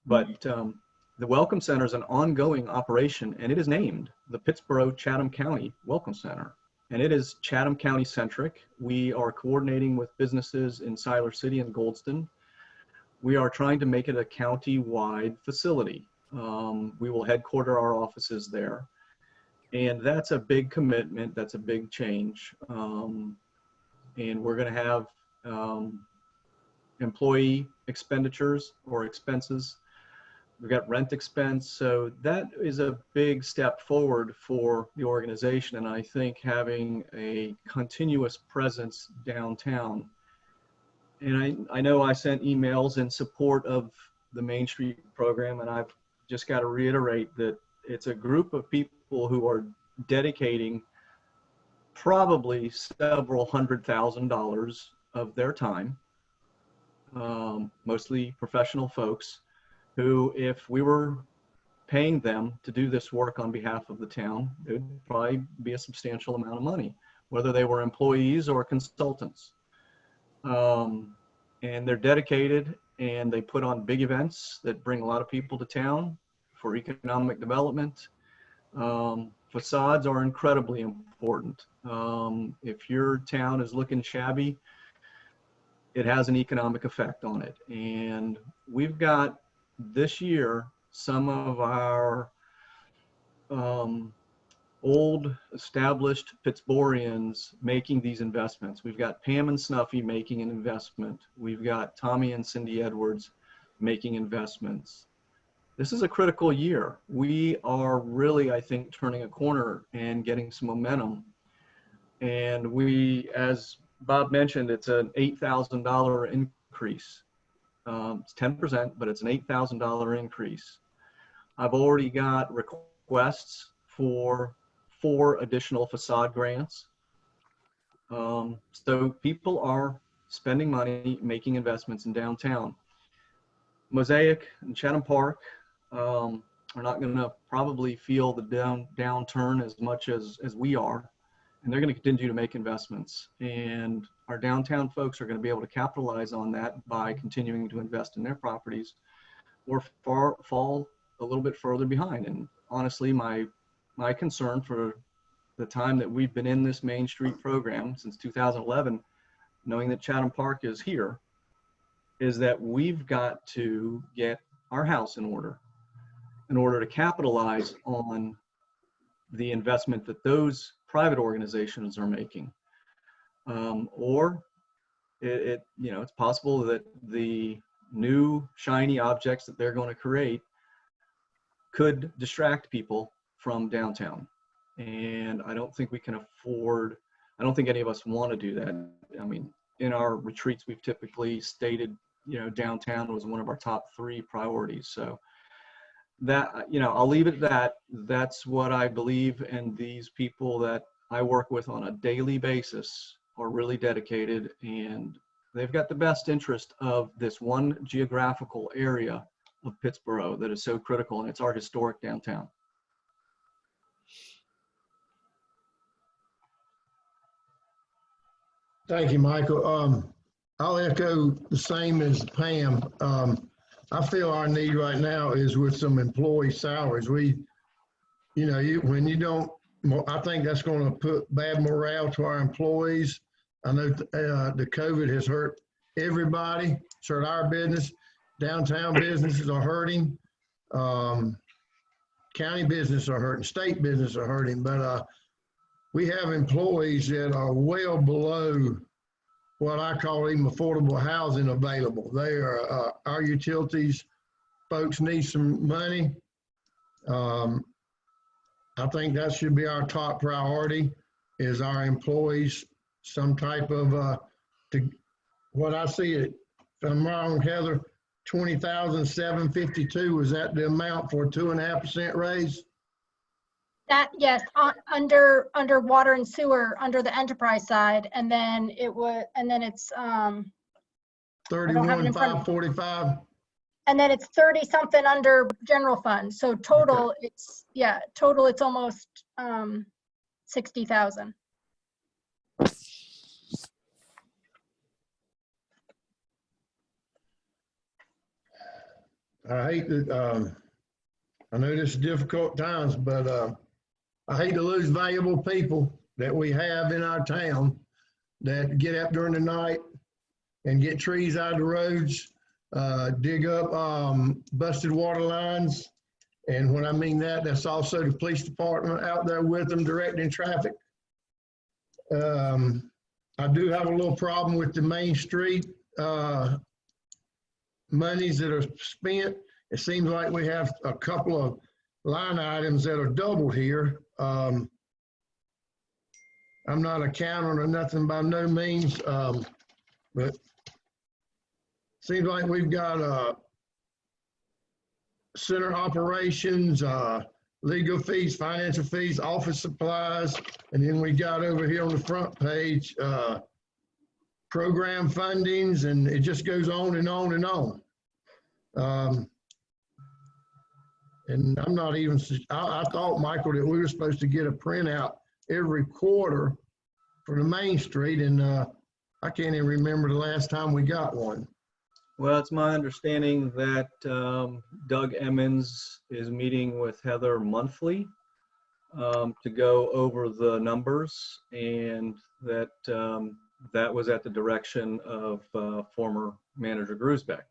But the Welcome Center is an ongoing operation, and it is named the Pittsboro Chatham County Welcome Center. And it is Chatham County centric. We are coordinating with businesses in Siler City and Goldston. We are trying to make it a county-wide facility. We will headquarter our offices there. And that's a big commitment. That's a big change. And we're going to have employee expenditures or expenses. We've got rent expense. So that is a big step forward for the organization. And I think having a continuous presence downtown. And I know I sent emails in support of the Main Street program, and I've just got to reiterate that it's a group of people who are dedicating probably several $100,000 of their time, mostly professional folks, who, if we were paying them to do this work on behalf of the town, it would probably be a substantial amount of money, whether they were employees or consultants. And they're dedicated, and they put on big events that bring a lot of people to town for economic development. Facades are incredibly important. If your town is looking shabby, it has an economic effect on it. And we've got this year some of our old established Pittsburghians making these investments. We've got Pam and Snuffy making an investment. We've got Tommy and Cindy Edwards making investments. This is a critical year. We are really, I think, turning a corner and getting some momentum. And we, as Bob mentioned, it's an $8,000 increase. It's 10%, but it's an $8,000 increase. I've already got requests for 4 additional facade grants. So people are spending money, making investments in downtown. Mosaic and Chatham Park are not going to probably feel the downturn as much as we are, and they're going to continue to make investments. And our downtown folks are going to be able to capitalize on that by continuing to invest in their properties, or fall a little bit further behind. And honestly, my concern for the time that we've been in this Main Street program since 2011, knowing that Chatham Park is here, is that we've got to get our house in order to capitalize on the investment that those private organizations are making. Or it's possible that the new shiny objects that they're going to create could distract people from downtown. And I don't think we can afford, I don't think any of us want to do that. I mean, in our retreats, we've typically stated, downtown was one of our top 3 priorities. So that, I'll leave it at that. That's what I believe. And these people that I work with on a daily basis are really dedicated, and they've got the best interest of this one geographical area of Pittsboro that is so critical, and it's our historic downtown. Thank you, Michael. I'll echo the same as Pam. I feel our need right now is with some employee salaries. When you don't, I think that's going to put bad morale to our employees. I know the COVID has hurt everybody. It's hurt our business. Downtown businesses are hurting. County business are hurting. State business are hurting. But we have employees that are well below what I call even affordable housing available. They are our utilities folks need some money. I think that should be our top priority, is our employees some type of what I see it. If I'm wrong, Heather, 20,752 was that the amount for a 2.5% raise? That, yes, under water and sewer, under the enterprise side, and then it's 31,545. and then it's 30 something under general fund. So total, Okay. It's almost 60,000. I hate that. I know this is difficult times, but I hate to lose valuable people that we have in our town that get up during the night and get trees out of the roads, dig up busted water lines. And when I mean that, that's also the police department out there with them directing traffic. I do have a little problem with the Main Street monies that are spent. It seems like we have a couple of line items that are doubled here. I'm not an accountant or nothing by no means, but seems like we've got center operations, legal fees, financial fees, office supplies, and then we got over here on the front page, program fundings, and it just goes on and on and on. And I'm not even, I thought, Michael, that we were supposed to get a printout every quarter for the Main Street, and I can't even remember the last time we got one. Well, it's my understanding that Doug Emmons is meeting with Heather monthly to go over the numbers, and that that was at the direction of former manager Grusbeck.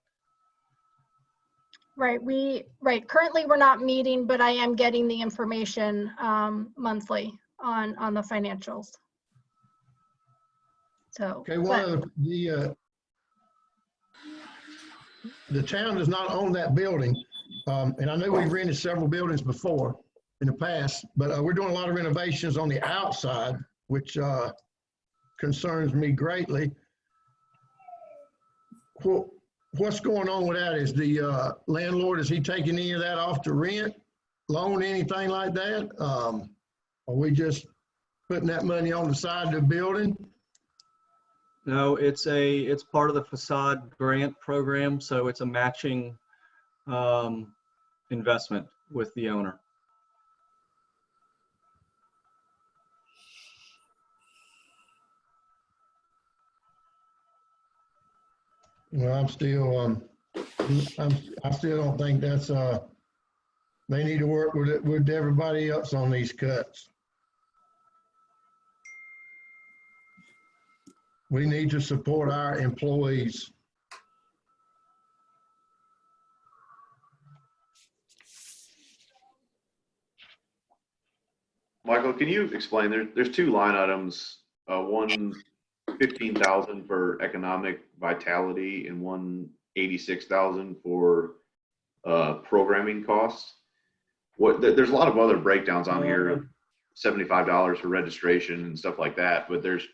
Right. Currently, we're not meeting, but I am getting the information monthly on the financials. So, Okay, the town does not own that building. And I know we've rented several buildings before in the past, but we're doing a lot of renovations on the outside, which concerns me greatly. What's going on with that? Is the landlord, is he taking any of that off to rent, loan, anything like that? Are we just putting that money on the side of the building? No, it's part of the facade grant program, so it's a matching investment with the owner. Well, I still don't think that's, they need to work with everybody else on these cuts. We need to support our employees. Michael, can you explain, there's two line items, one 15,000 for economic vitality and one 86,000 for programming costs. There's a lot of other breakdowns on here, $75 for registration and stuff like that, but there's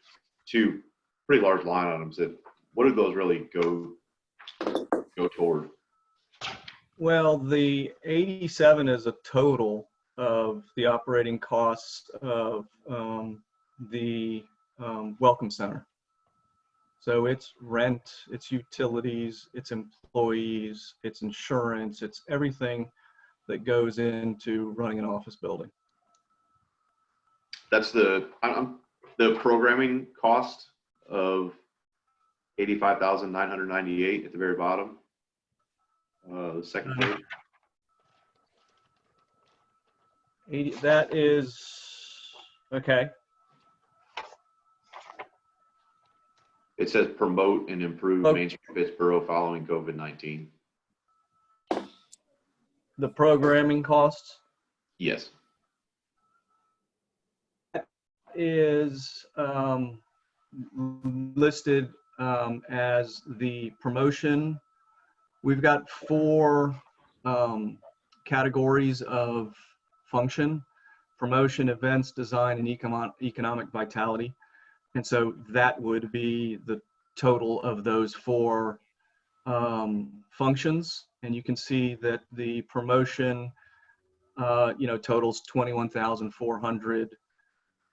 two pretty large line items that, what do those really go toward? Well, the 87 is a total of the operating costs of the Welcome Center. So it's rent, it's utilities, it's employees, it's insurance, it's everything that goes into running an office building. That's the programming cost of 85,998 at the very bottom. The second page. That is, okay. It says promote and improve Oh. Main Street Pittsboro following COVID-19. The programming costs Yes. is listed as the promotion. We've got four categories of function: promotion, events, design, and economic vitality. And so that would be the total of those four functions. And you can see that the promotion, totals 21,400.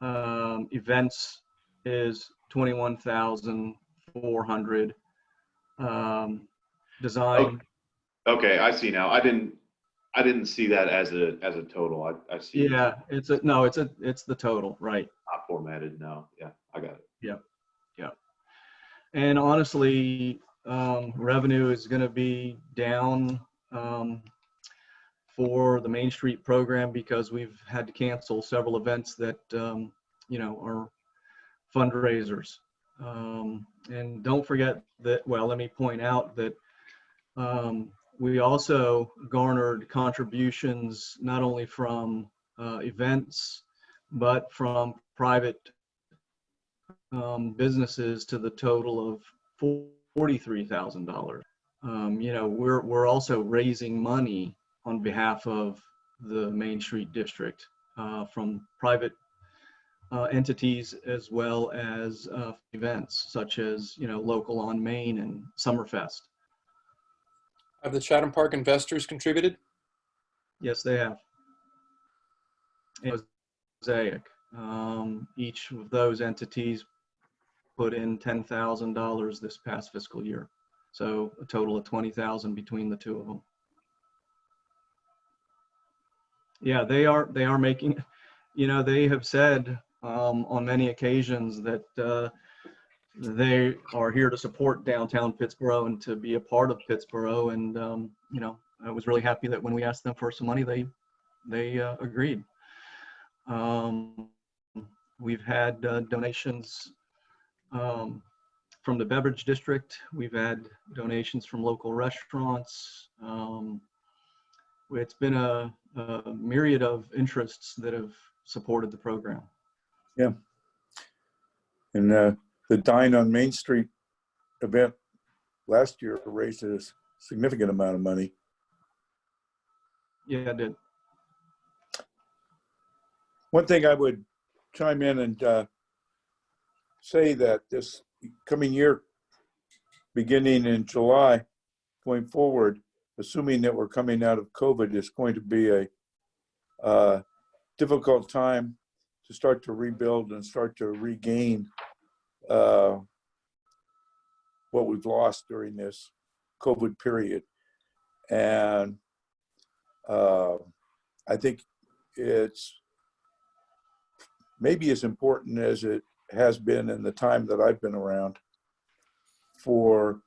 Events is 21,400. Design. Okay, I see now. I didn't see that as a total. I see. Yeah, it's the total, right? Not formatted. No. Yeah, I got it. Yeah. And honestly, revenue is going to be down for the Main Street program because we've had to cancel several events that are fundraisers. And don't forget that. Well, let me point out that we also garnered contributions not only from events but from private businesses to the total of $43,000. We're also raising money on behalf of the Main Street District from private entities as well as events such as Local on Main and Summerfest. Have the Chatham Park investors contributed? Yes, they have. And Mosaic. Each of those entities put in $10,000 this past fiscal year. So a total of $20,000 between the two of them. Yeah, they are making, they have said on many occasions that they are here to support downtown Pittsboro and to be a part of Pittsboro. And, I was really happy that when we asked them for some money, they agreed. We've had donations from the beverage district. We've had donations from local restaurants. It's been a myriad of interests that have supported the program. Yeah. And the Dine on Main Street event last year raised a significant amount of money. Yeah, I did. One thing I would chime in and say that this coming year, beginning in July, going forward, assuming that we're coming out of COVID, is going to be a difficult time to start to rebuild and start to regain what we've lost during this COVID period. And I think it's maybe as important as it has been in the time that I've been around for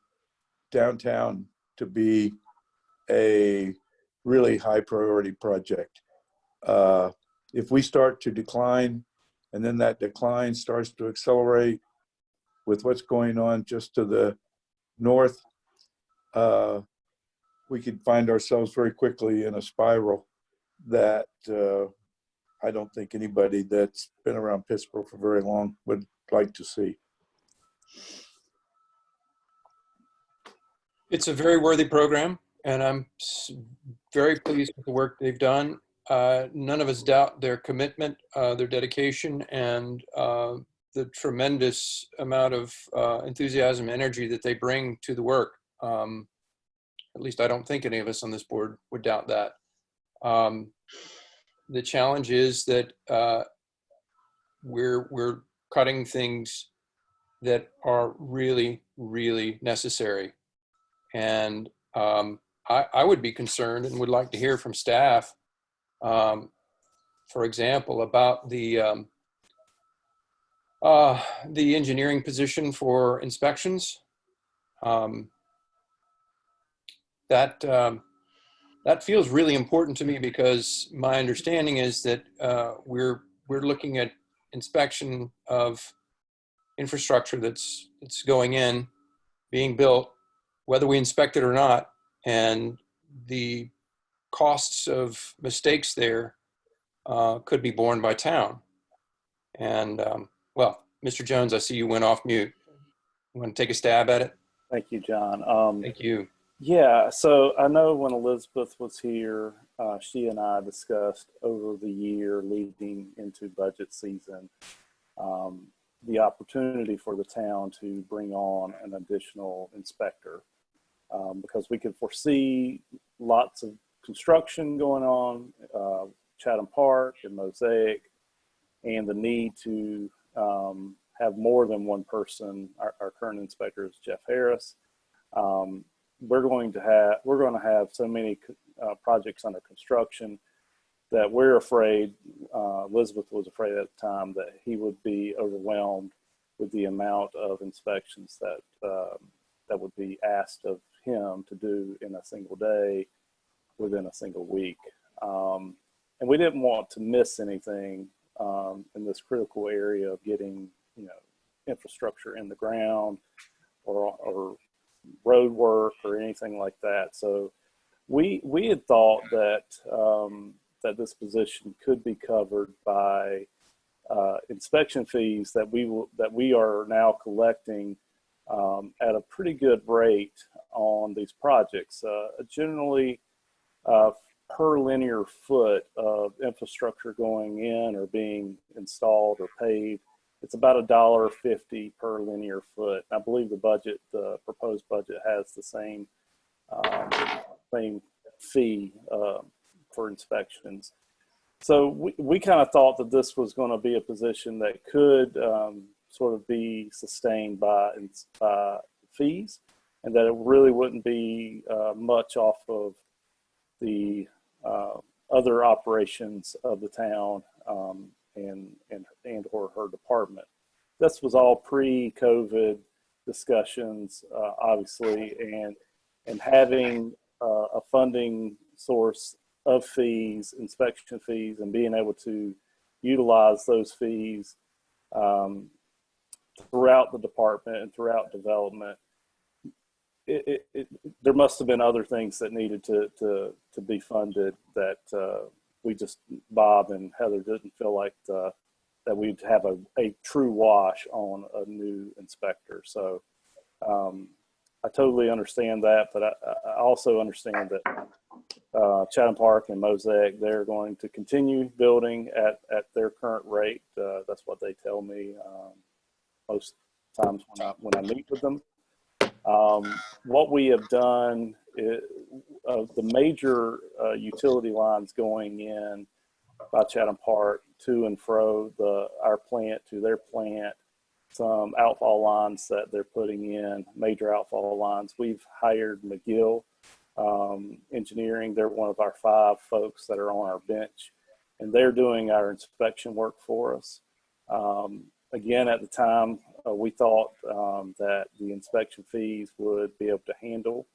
downtown to be a really high priority project. If we start to decline and then that decline starts to accelerate with what's going on just to the north, we could find ourselves very quickly in a spiral that I don't think anybody that's been around Pittsburgh for very long would like to see. It's a very worthy program, and I'm very pleased with the work they've done. None of us doubt their commitment, their dedication, and the tremendous amount of enthusiasm and energy that they bring to the work. At least I don't think any of us on this board would doubt that. The challenge is that we're cutting things that are really, really necessary. And I would be concerned and would like to hear from staff, for example, about the engineering position for inspections. That feels really important to me, because my understanding is that we're looking at inspection of infrastructure that's going in, being built, whether we inspect it or not, and the costs of mistakes there could be borne by town. And well, Mr. Jones, I see you went off mute. You want to take a stab at it? Thank you, John. Thank you. Yeah, so I know when Elizabeth was here, she and I discussed over the year leading into budget season, the opportunity for the town to bring on an additional inspector, because we could foresee lots of construction going on, Chatham Park and Mosaic, and the need to have more than one person. Our current inspector is Jeff Harris. We're going to have so many projects under construction that we're afraid, Elizabeth was afraid at the time, that he would be overwhelmed with the amount of inspections that would be asked of him to do in a single day within a single week. And we didn't want to miss anything in this critical area of getting, infrastructure in the ground or road work or anything like that. So we had thought that that this position could be covered by inspection fees that we are now collecting at a pretty good rate on these projects. Generally, per linear foot of infrastructure going in or being installed or paved, it's about $1.50 per linear foot. I believe the proposed budget has the same fee for inspections. So we kind of thought that this was going to be a position that could sort of be sustained by fees, and that it really wouldn't be much off of the other operations of the town and or her department. This was all pre-COVID discussions, obviously, and having a funding source of fees, inspection fees, and being able to utilize those fees throughout the department and throughout development. There must have been other things that needed to be funded that Bob and Heather didn't feel like that we'd have a true wash on a new inspector. So I totally understand that, but I also understand that Chatham Park and Mosaic, they're going to continue building at their current rate. That's what they tell me most times when I meet with them. What we have done is, the major utility lines going in by Chatham Park to and fro our plant to their plant, some outfall lines that they're putting in, major outfall lines. We've hired McGill Engineering. They're one of our 5 folks that are on our bench, and they're doing our inspection work for us. Again, at the time, we thought that the inspection fees would be able to handle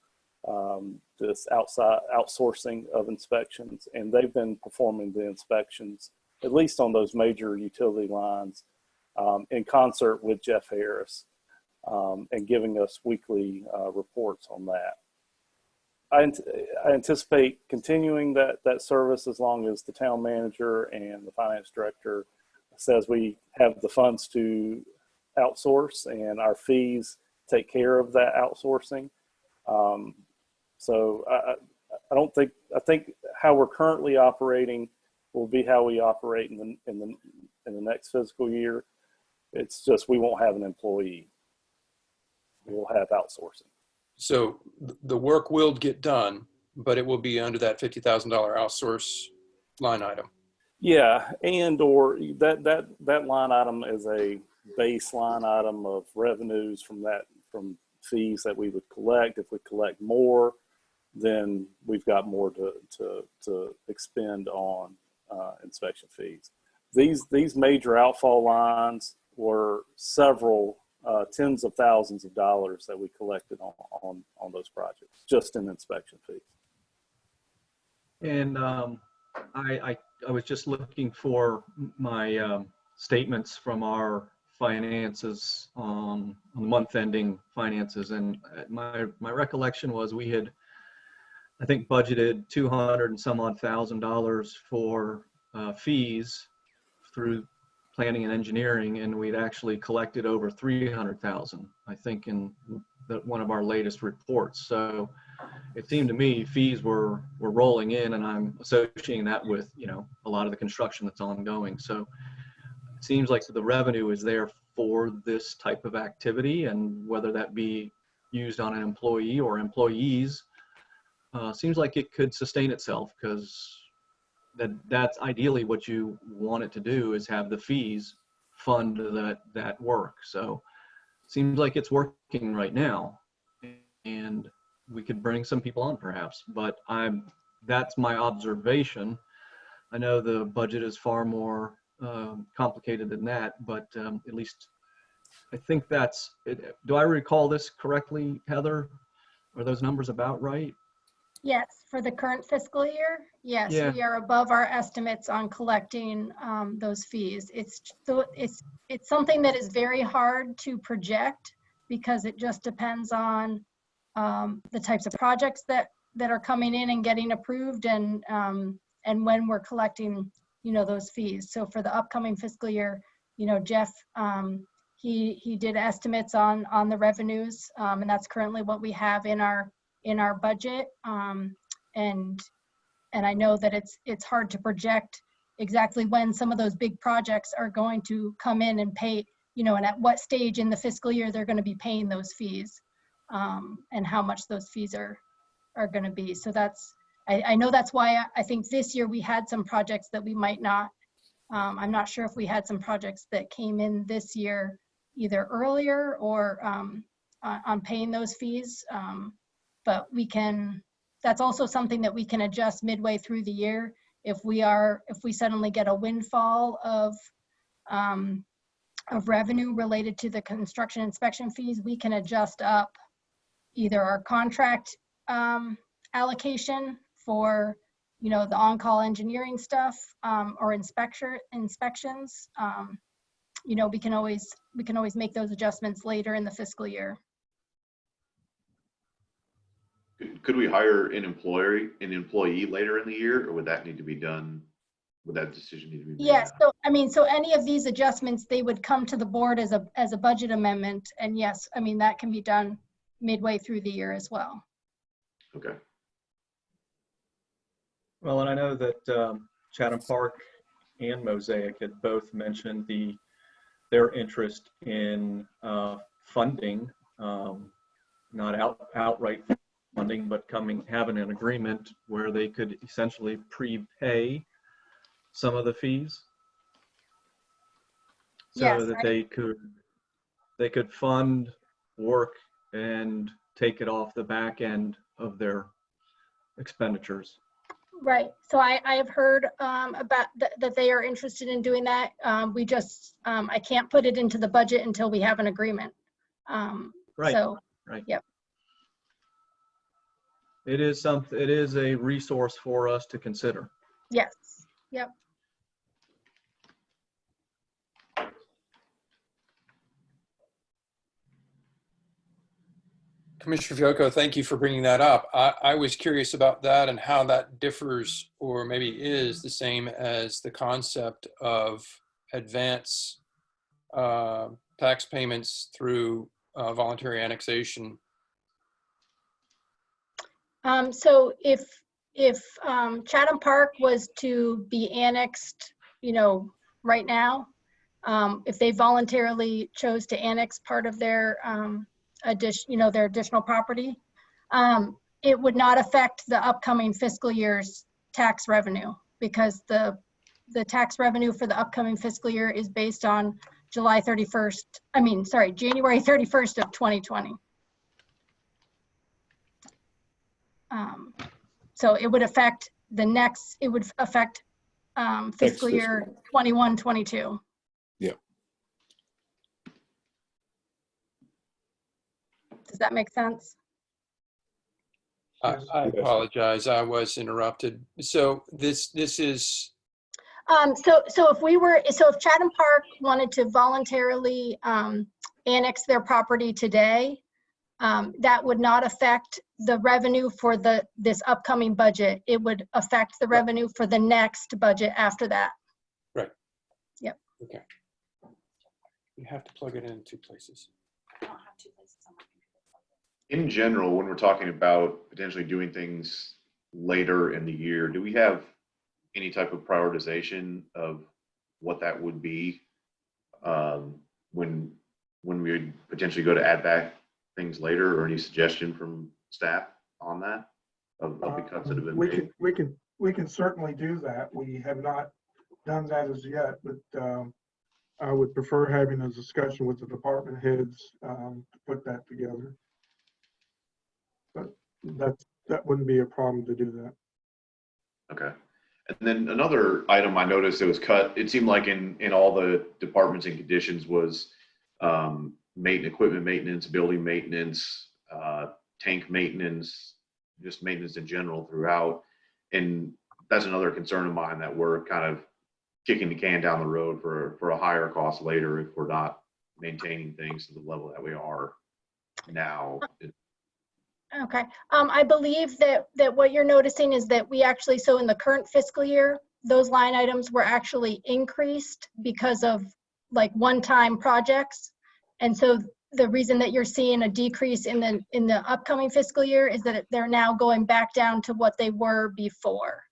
this outside outsourcing of inspections, and they've been performing the inspections, at least on those major utility lines, in concert with Jeff Harris, and giving us weekly reports on that. I anticipate continuing that service as long as the town manager and the finance director says we have the funds to outsource and our fees take care of that outsourcing. So I think how we're currently operating will be how we operate in the next fiscal year. It's just we won't have an employee. We'll have outsourcing. So the work will get done, but it will be under that $50,000 outsource line item. Yeah, and or that line item is a base line item of revenues from fees that we would collect. If we collect more, then we've got more to expend on inspection fees. These major outfall lines were several tens of thousands of dollars that we collected on those projects, just in inspection fees. And I was just looking for my statements from our finances, on the month-ending finances, and my recollection was we had, I think, budgeted 200 and some odd $1,000 for fees through planning and engineering, and we'd actually collected over 300,000, I think, in one of our latest reports. So it seemed to me fees were rolling in, and I'm associating that with, you know, a lot of the construction that's ongoing. So it seems like the revenue is there for this type of activity, and whether that be used on an employee or employees, seems like it could sustain itself, because that's ideally what you want it to do, is have the fees fund that work. So it seems like it's working right now, and we could bring some people on perhaps, but that's my observation. I know the budget is far more complicated than that, but at least I think that's it. Do I recall this correctly, Heather? Are those numbers about right? Yes, for the current fiscal year, yes, Yeah. we are above our estimates on collecting those fees. It's something that is very hard to project, because it just depends on the types of projects that are coming in and getting approved, and when we're collecting, you know, those fees. So for the upcoming fiscal year, you know, Jeff, he did estimates on the revenues, and that's currently what we have in our budget. And I know that it's hard to project exactly when some of those big projects are going to come in and pay, you know, and at what stage in the fiscal year they're going to be paying those fees, and how much those fees are going to be. So I know that's why I think this year we had some projects that we might not, I'm not sure if we had some projects that came in this year either earlier or on paying those fees. But that's also something that we can adjust midway through the year. If we suddenly get a windfall of revenue related to the construction inspection fees, we can adjust up either our contract allocation for, you know, the on-call engineering stuff, or inspections. You know, we can always make those adjustments later in the fiscal year. Could we hire an employee later in the year, or would that need to be done? Would that decision need to be made? Yes. So I mean, so any of these adjustments, they would come to the board as a budget amendment, and yes, I mean, that can be done midway through the year as well. Okay. Well, and I know that Chatham Park and Mosaic had both mentioned their interest in funding, not outright funding, but having an agreement where they could essentially prepay some of the fees, so Yes, that they could fund work and take it off the back end of their expenditures. Right. So I have heard about that they are interested in doing that. We just, I can't put it into the budget until we have an agreement. Right. So, Right. Yep. It is something, it is a resource for us to consider. Yes. Yep. Commissioner Fiocco, thank you for bringing that up. I was curious about that and how that differs, or maybe is the same as the concept of advance tax payments through voluntary annexation. So if Chatham Park was to be annexed, right now, if they voluntarily chose to annex part of their their additional property, it would not affect the upcoming fiscal year's tax revenue, because the tax revenue for the upcoming fiscal year is based on January 31st of 2020. So it would affect fiscal year 21-22. Yeah. Does that make sense? I apologize, I was interrupted. So this is, if Chatham Park wanted to voluntarily annex their property today, that would not affect the revenue for this upcoming budget. It would affect the revenue for the next budget after that. right. Yep. Okay. You have to plug it in two places. I don't have two places on my computer. In general, when we're talking about potentially doing things later in the year, do we have any type of prioritization of what that would be when we would potentially go to add back things later, or any suggestion from staff on that of the cuts that have been made? We can certainly do that. We have not done that as yet, but I would prefer having a discussion with the department heads to put that together. But that wouldn't be a problem to do that. Okay. And then another item I noticed that was cut, it seemed like in all the departments and conditions, was equipment maintenance, building maintenance, tank maintenance, just maintenance in general throughout. And that's another concern of mine, that we're kind of kicking the can down the road for a higher cost later if we're not maintaining things to the level that we are now. Okay. I believe that what you're noticing is that we actually, so in the current fiscal year, those line items were actually increased because of like one-time projects. And so the reason that you're seeing a decrease in the upcoming fiscal year is that they're now going back down to what they were before.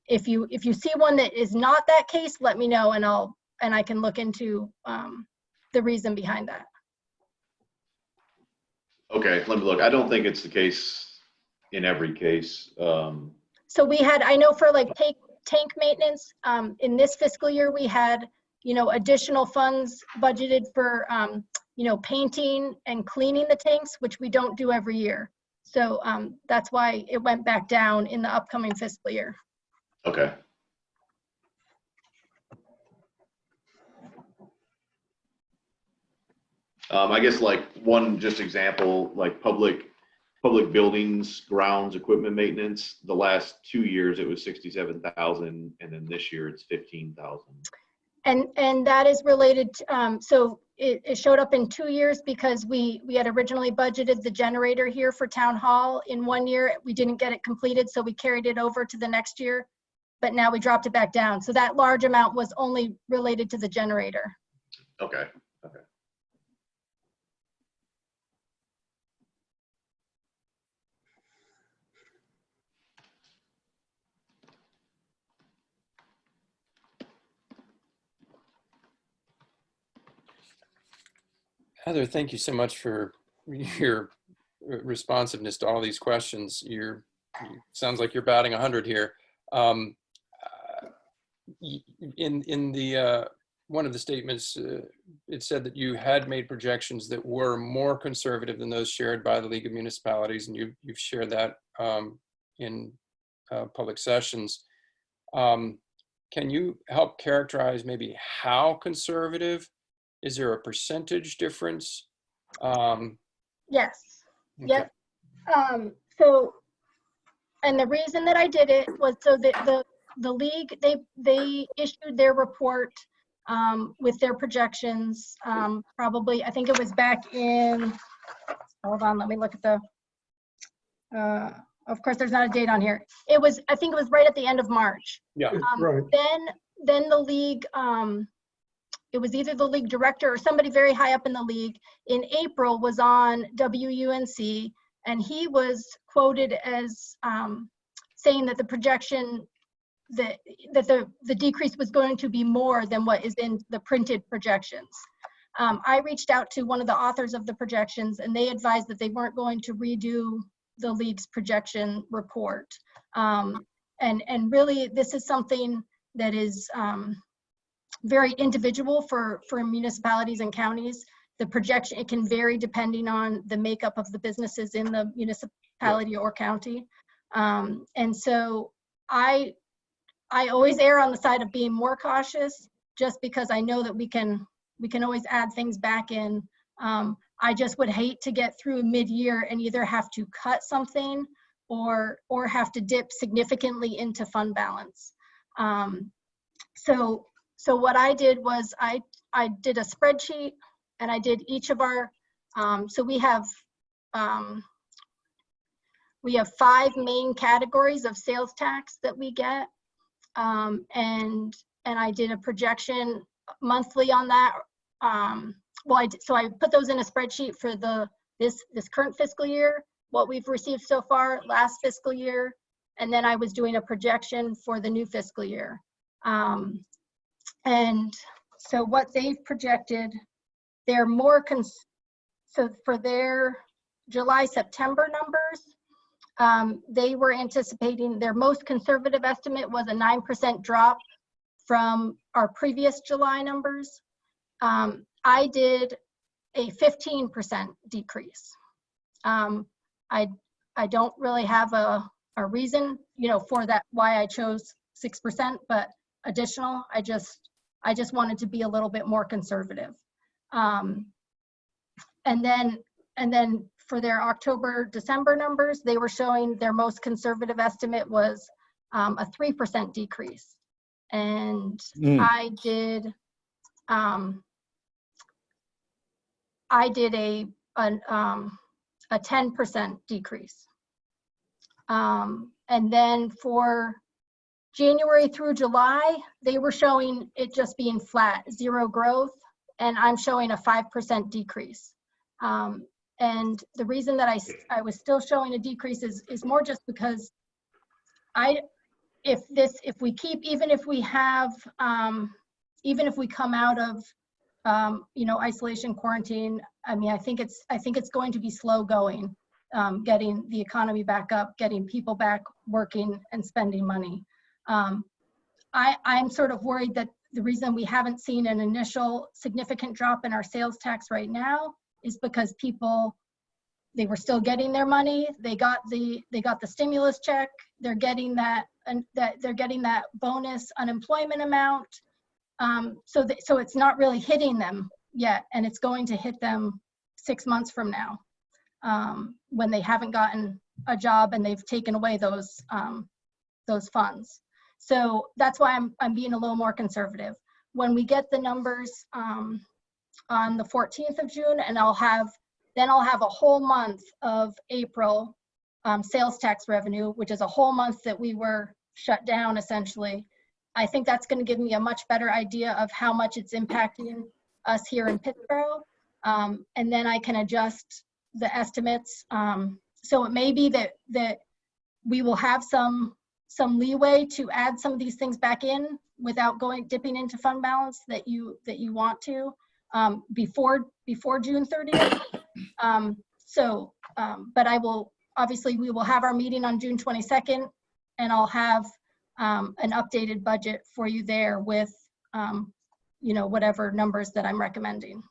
If you see one that is not that case, let me know, and I can look into the reason behind that. Okay, let me look. I don't think it's the case in every case. So we had, I know for like tank maintenance, in this fiscal year, we had, additional funds budgeted for, painting and cleaning the tanks, which we don't do every year. So that's why it went back down in the upcoming fiscal year. Okay. I guess like one just example, like public buildings, grounds, equipment maintenance, the last 2 years it was 67,000, and then this year it's 15,000. And that is related to, so it showed up in 2 years because we had originally budgeted the generator here for town hall in 1 year. We didn't get it completed, so we carried it over to the next year, but now we dropped it back down. So that large amount was only related to the generator. Okay. Okay. Heather, thank you so much for your responsiveness to all these questions. Sounds like you're batting 100 here. In the one of the statements, it said that you had made projections that were more conservative than those shared by the League of Municipalities, and you've shared that in public sessions. Can you help characterize maybe how conservative? Is there a percentage difference? Yes. Okay. Yep. So, and the reason that I did it was so that the league, they issued their report with their projections, probably, I think it was back in, hold on, let me look at the, of course, there's not a date on here. It was, I think it was right at the end of March. Yeah. Right. Then the league, it was either the league director or somebody very high up in the league in April was on WUNC, and he was quoted as saying that the projection, that the decrease was going to be more than what is in the printed projections. I reached out to one of the authors of the projections, and they advised that they weren't going to redo the league's projection report. And really, this is something that is very individual for municipalities and counties. The projection, it can vary depending on the makeup of the businesses in the municipality or county. And so I always err on the side of being more cautious, just because I know that we can always add things back in. I just would hate to get through mid-year and either have to cut something or have to dip significantly into fund balance. So what I did was I did a spreadsheet, and I did each of our, so we have 5 main categories of sales tax that we get. And I did a projection monthly on that. So I put those in a spreadsheet for this current fiscal year, what we've received so far last fiscal year, and then I was doing a projection for the new fiscal year. And so what they've projected, they're more, so for their July-September numbers, they were anticipating, their most conservative estimate was a 9% drop from our previous July numbers. I did a 15% decrease. I don't really have a reason, for that, why I chose 6%, but additional, I just wanted to be a little bit more conservative. And then for their October, December numbers, they were showing their most conservative estimate was a 3% decrease. And I did a 10% decrease. And then for January through July, they were showing it just being flat, 0 growth, and I'm showing a 5% decrease. And the reason that I was still showing a decrease is more just because if we keep, even if we come out of isolation, quarantine, I mean, I think it's going to be slow going, getting the economy back up, getting people back working and spending money. I'm sort of worried that the reason we haven't seen an initial significant drop in our sales tax right now is because people, they were still getting their money. They got the stimulus check. They're getting that, and they're getting that bonus unemployment amount. So it's not really hitting them yet, and it's going to hit them 6 months from now, when they haven't gotten a job and they've taken away those funds. So that's why I'm being a little more conservative. When we get the numbers on the 14th of June, and I'll have a whole month of April sales tax revenue, which is a whole month that we were shut down essentially. I think that's going to give me a much better idea of how much it's impacting us here in Pittsboro. And then I can adjust the estimates. So it may be that we will have some leeway to add some of these things back in without dipping into fund balance that you want to before June 30th. But obviously we will have our meeting on June 22nd, and I'll have an updated budget for you there with whatever numbers that I'm recommending.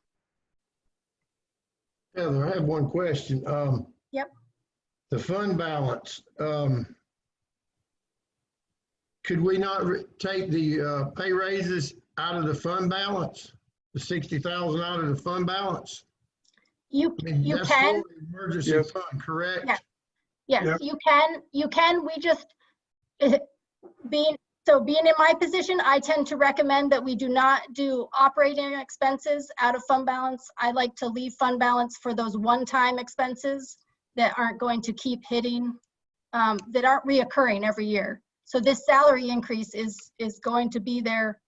Heather, I have one question. Yep. The fund balance, could we not take the pay raises out of the fund balance? The 60,000 out of the fund balance? You I mean, you that's can. for the emergency Yes. fund, correct? Yeah. Yes, Yeah. you can. You can. We just being in my position, I tend to recommend that we do not do operating expenses out of fund balance. I like to leave fund balance for those one-time expenses that aren't going to keep hitting, that aren't reoccurring every year. So this salary increase is going to be there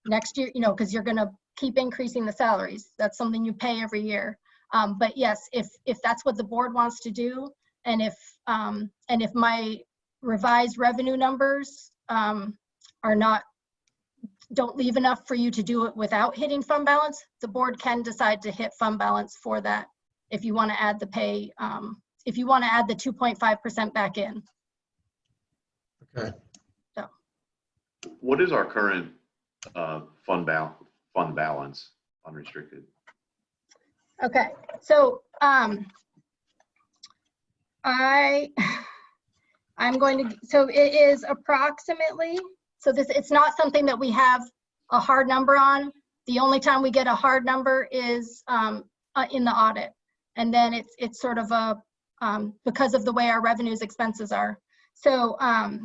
next year, you know, because you're going to keep increasing the salaries. That's something you pay every year. But yes, if that's what the board wants to do, and if my revised revenue numbers don't leave enough for you to do it without hitting fund balance, the board can decide to hit fund balance for that. If you want to add the pay, if you want to add the 2.5% back in. Okay. So. What is our current fund balance, unrestricted? Okay, so I'm going to, so it is approximately, so it's not something that we have a hard number on. The only time we get a hard number is in the audit. And then it's sort of a, because of the way our revenues expenses are. So I'll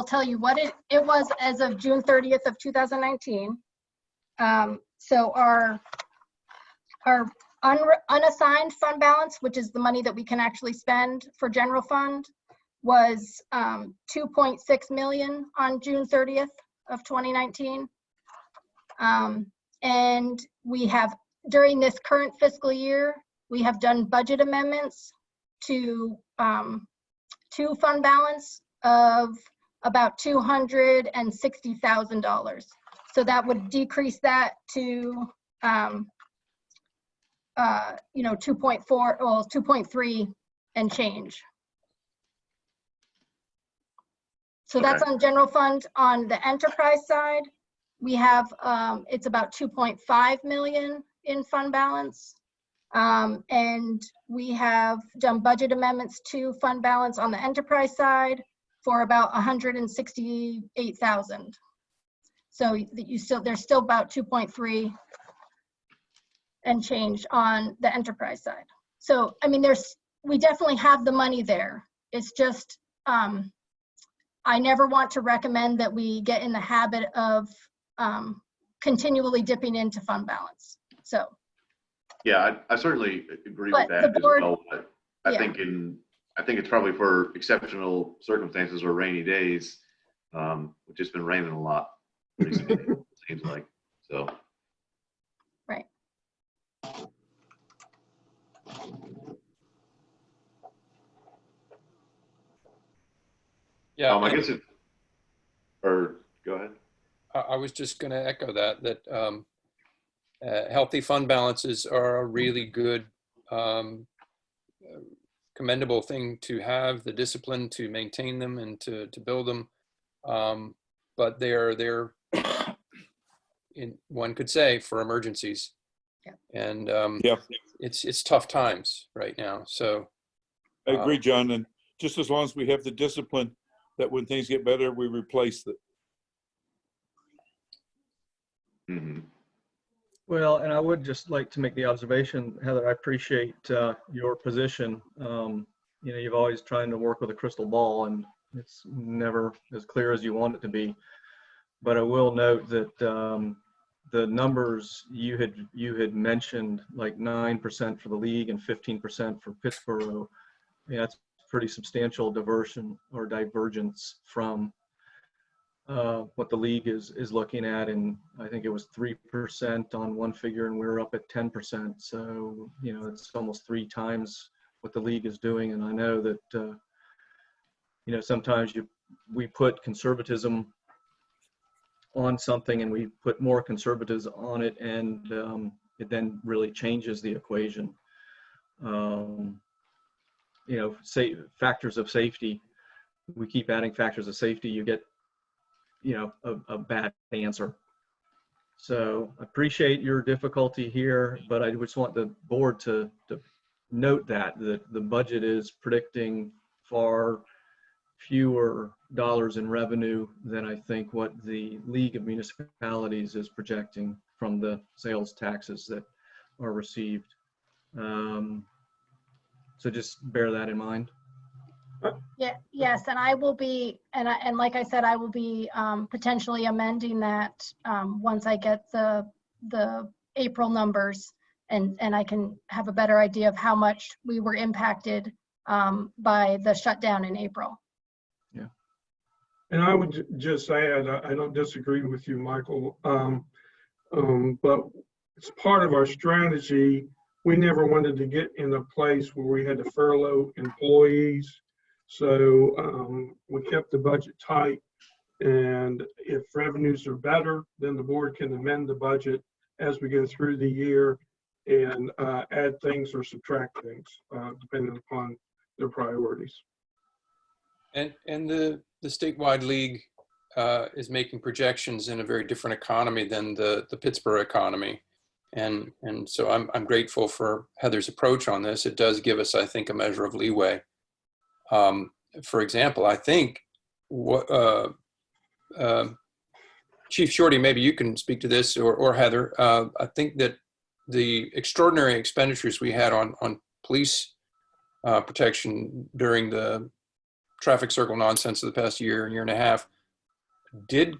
tell you what it was as of June 30th of 2019. So our unassigned fund balance, which is the money that we can actually spend for general fund, was 2.6 million on June 30th of 2019. And we have, during this current fiscal year, we have done budget amendments to fund balance of about $260,000. So that would decrease that to 2.4, well, 2.3 and change. So that's on general fund. On the enterprise side, we have, it's about 2.5 million in fund balance. And we have done budget amendments to fund balance on the enterprise side for about 168,000. So there's still about 2.3 and change on the enterprise side. So, I mean, we definitely have the money there. It's just, I never want to recommend that we get in the habit of continually dipping into fund balance. So. Yeah, I certainly agree with that as well. But I think it's probably for exceptional circumstances or rainy days, which has been raining a lot recently, it seems like. So. Right. Yeah, I guess or go ahead. I was just going to echo that healthy fund balances are a really good, commendable thing to have, the discipline to maintain them and to build them. But they're one could say, for emergencies. Yeah. And it's tough times right now. So I agree, John. And just as long as we have the discipline that when things get better, we replace it. Mm-hmm. Well, and I would just like to make the observation, Heather, I appreciate your position. You've always trying to work with a crystal ball, and it's never as clear as you want it to be. But I will note that the numbers you had mentioned, like 9% for the league and 15% for Pittsboro, that's pretty substantial divergence from what the league is looking at. And I think it was 3% on one figure, and we're up at 10%. So, it's almost 3 times what the league is doing. And I know that, sometimes we put conservatism on something and we put more conservatism on it, and it then really changes the equation. Say factors of safety, we keep adding factors of safety, you get a bad answer. So I appreciate your difficulty here, but I just want the board to note that the budget is predicting far fewer dollars in revenue than I think what the League of Municipalities is projecting from the sales taxes that are received. So just bear that in mind. Yeah, yes, and I will be, and like I said, I will be potentially amending that once I get the April numbers, and I can have a better idea of how much we were impacted by the shutdown in April. Yeah. And I would just add, I don't disagree with you, Michael, but it's part of our strategy. We never wanted to get in a place where we had to furlough employees. So we kept the budget tight. And if revenues are better, then the board can amend the budget as we go through the year and add things or subtract things, depending upon their priorities. And the statewide league is making projections in a very different economy than the Pittsboro economy. And so I'm grateful for Heather's approach on this. It does give us, I think, a measure of leeway. For example, I think Chief Shorty, maybe you can speak to this, or Heather. I think that the extraordinary expenditures we had on police protection during the traffic circle nonsense of the past year and a half, did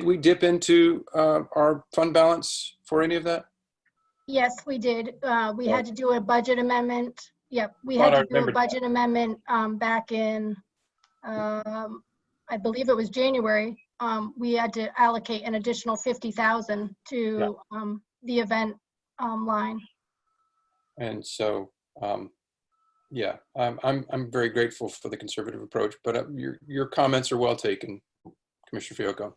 we dip into our fund balance for any of that? Yes, we did. We had to do a budget amendment. Yep, we had to do a budget amendment back in, I believe it was January. We had to allocate an additional $50,000 to the event line. And so, yeah, I'm very grateful for the conservative approach. But your comments are well taken, Commissioner Fiocco.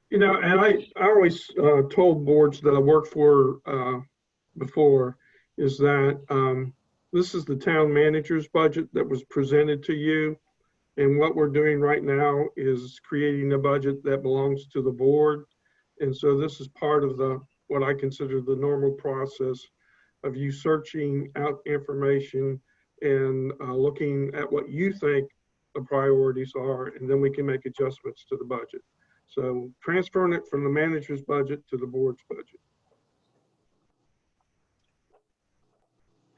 You know, and I always told boards that I worked for before is that this is the town manager's budget that was presented to you. And what we're doing right now is creating a budget that belongs to the board. And so this is part of what I consider the normal process of you searching out information and looking at what you think the priorities are, and then we can make adjustments to the budget. So transferring it from the manager's budget to the board's budget.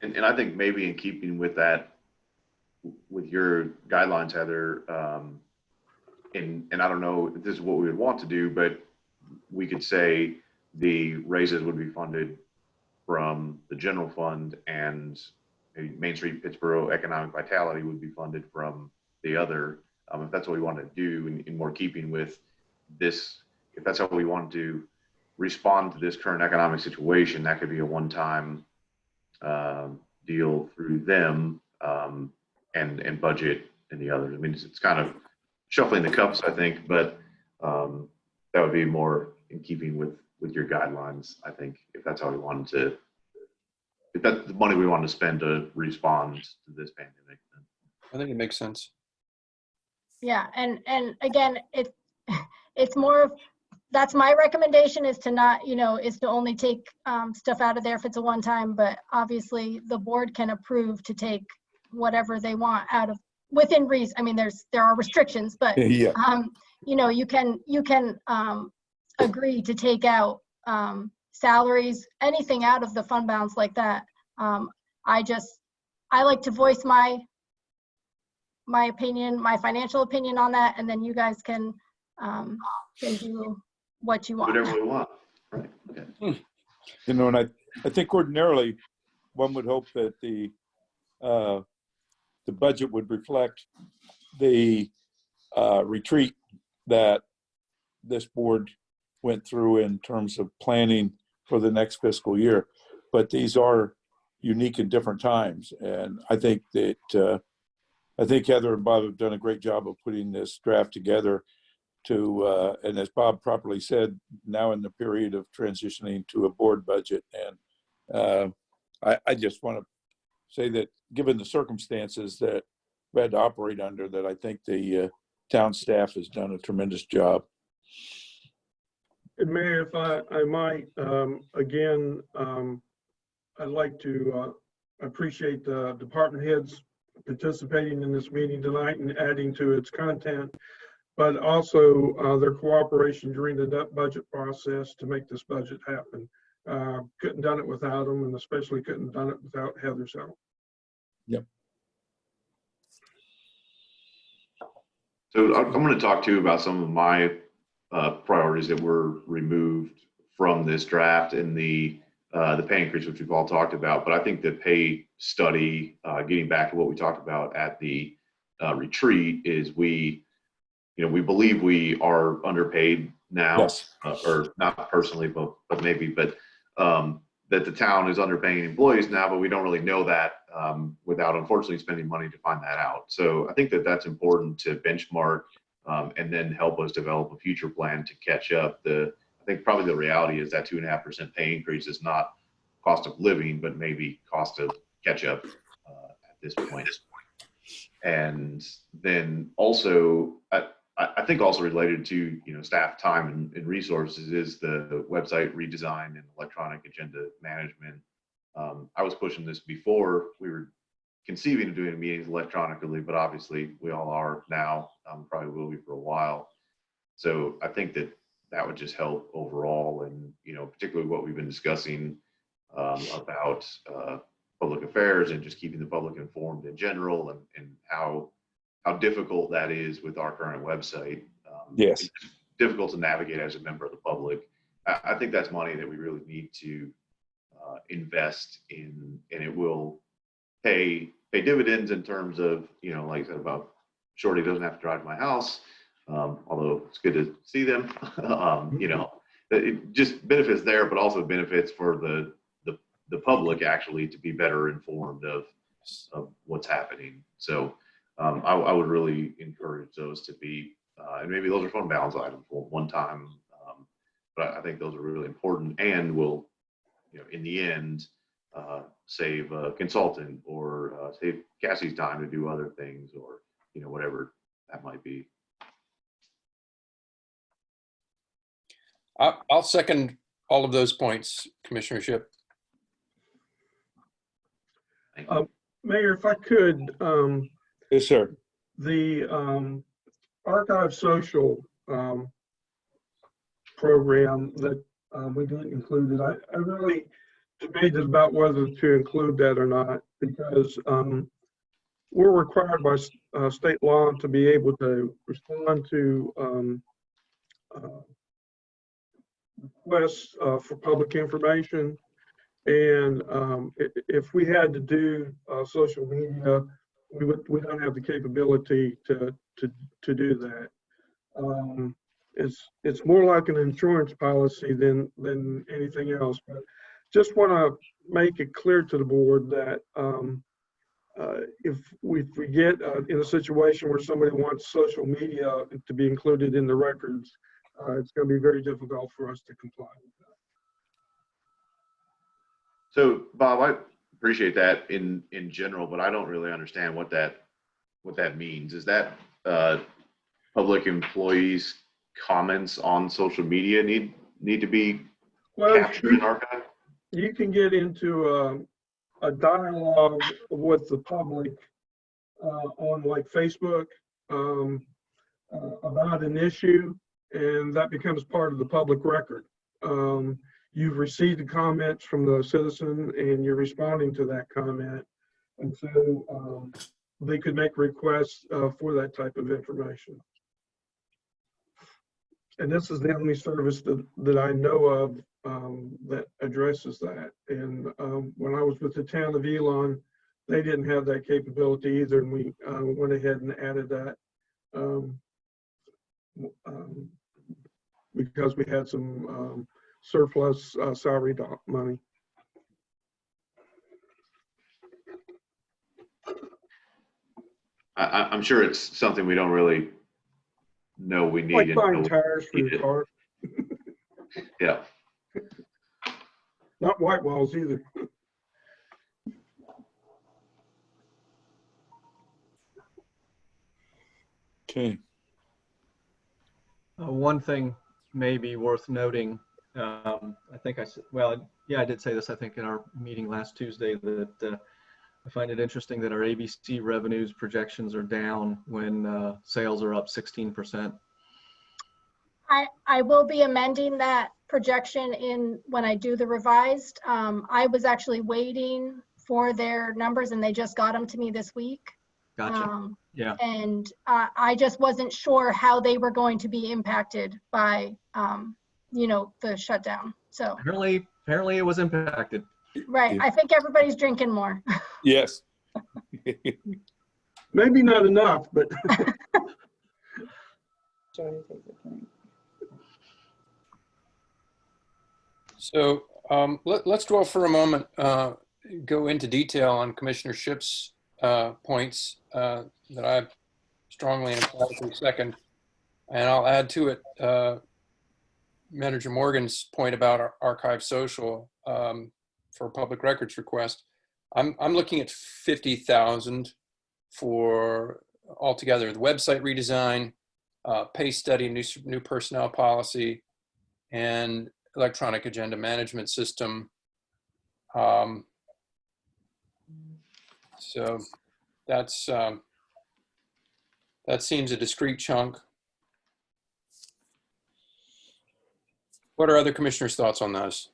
And I think maybe in keeping with that, with your guidelines, Heather, and I don't know if this is what we would want to do, but we could say the raises would be funded from the general fund, and Main Street Pittsboro Economic Vitality would be funded from the other. If that's what we want to do, in more keeping with this, if that's how we want to respond to this current economic situation, that could be a one-time deal through them, and budget in the others. I mean, it's kind of shuffling the cups, I think, but that would be more in keeping with your guidelines, I think, if that's how we wanted to, if that's the money we want to spend to respond to this pandemic. I think it makes sense. Yeah, and again, it's more of, that's my recommendation, is to not, is to only take stuff out of there if it's a one-time, but obviously the board can approve to take whatever they want out of, within reason. I mean, there are restrictions, but Yeah. you can agree to take out salaries, anything out of the fund balance like that. I like to voice my opinion, my financial opinion on that, and then you guys can do what you want. Whatever we want, right? Okay. And I think ordinarily one would hope that the budget would reflect the retreat that this board went through in terms of planning for the next fiscal year. But these are unique and different times. And I think that Heather and Bob have done a great job of putting this draft together to, and as Bob properly said, now in the period of transitioning to a board budget. And I just want to say that given the circumstances that we had to operate under, that I think the town staff has done a tremendous job. And Mayor, if I might, again, I'd like to appreciate the department heads participating in this meeting tonight and adding to its content, but also their cooperation during the budget process to make this budget happen. Couldn't done it without them, and especially couldn't done it without Heather's help. Yep. So I'm going to talk too about some of my priorities that were removed from this draft and the pay increase, which we've all talked about. But I think the pay study, getting back to what we talked about at the retreat, is we believe we are underpaid now, Yes. or not personally, but maybe, but that the town is underpaying employees now, but we don't really know that without unfortunately spending money to find that out. So I think that that's important to benchmark and then help us develop a future plan to catch up. I think probably the reality is that 2.5% pay increase is not cost of living, but maybe cost of catch up at this point. And then also, I think also related to staff time and resources is the website redesign and electronic agenda management. I was pushing this before we were conceiving of doing meetings electronically, but obviously we all are now, probably will be for a while. So I think that would just help overall, and particularly what we've been discussing about public affairs and just keeping the public informed in general, and how difficult that is with our current website. Yes. It's difficult to navigate as a member of the public. I think that's money that we really need to invest in, and it will pay dividends in terms of, like I said about Shorty doesn't have to drive to my house, although it's good to see them. It just benefits there, but also benefits for the public actually to be better informed of what's happening. So I would really encourage those to be, and maybe those are fund balance items for one time, but I think those are really important and will, in the end, save a consultant or save Cassie's time to do other things, or whatever that might be. I'll second all of those points, Commissioner Ship. Mayor, if I could, Yes, sir. the Archive Social program that we didn't include it. I really debated about whether to include that or not, because we're required by state law to be able to respond to requests for public information. And if we had to do social media, we don't have the capability to do that. It's more like an insurance policy than anything else. But just want to make it clear to the board that if we get in a situation where somebody wants social media to be included in the records, it's going to be very difficult for us to comply with that. So Bob, I appreciate that in general, but I don't really understand what that means. Is that public employees' comments on social media need to be captured and archived? You can get into a dialogue with the public on like Facebook about an issue, and that becomes part of the public record. You've received the comments from the citizen and you're responding to that comment. And so they could make requests for that type of information. And this is the only service that I know of that addresses that. And when I was with the town of Elon, they didn't have that capability either. And we went ahead and added that because we had some surplus salary money. I'm sure it's something we don't really know we need. Like buying tires for your car. Yeah. Not white walls either. Okay. One thing may be worth noting. I think I said, well, yeah, I did say this, I think, in our meeting last Tuesday, that I find it interesting that our ABC revenues projections are down when sales are up 16%. I will be amending that projection in when I do the revised. I was actually waiting for their numbers and they just got them to me this week. Gotcha. Yeah. And I just wasn't sure how they were going to be impacted by, you know, the shutdown. So Apparently it was impacted. right, I think everybody's drinking more. Yes. Maybe not enough, but So let's dwell for a moment, go into detail on Commissioner Shipp's points that I strongly and emphatically second. And I'll add to it Manager Morgan's point about Archive Social for public records request. I'm looking at 50,000 for altogether the website redesign, pay study, new personnel policy, and electronic agenda management system. So that's that seems a discrete chunk. What are other commissioners' thoughts on those?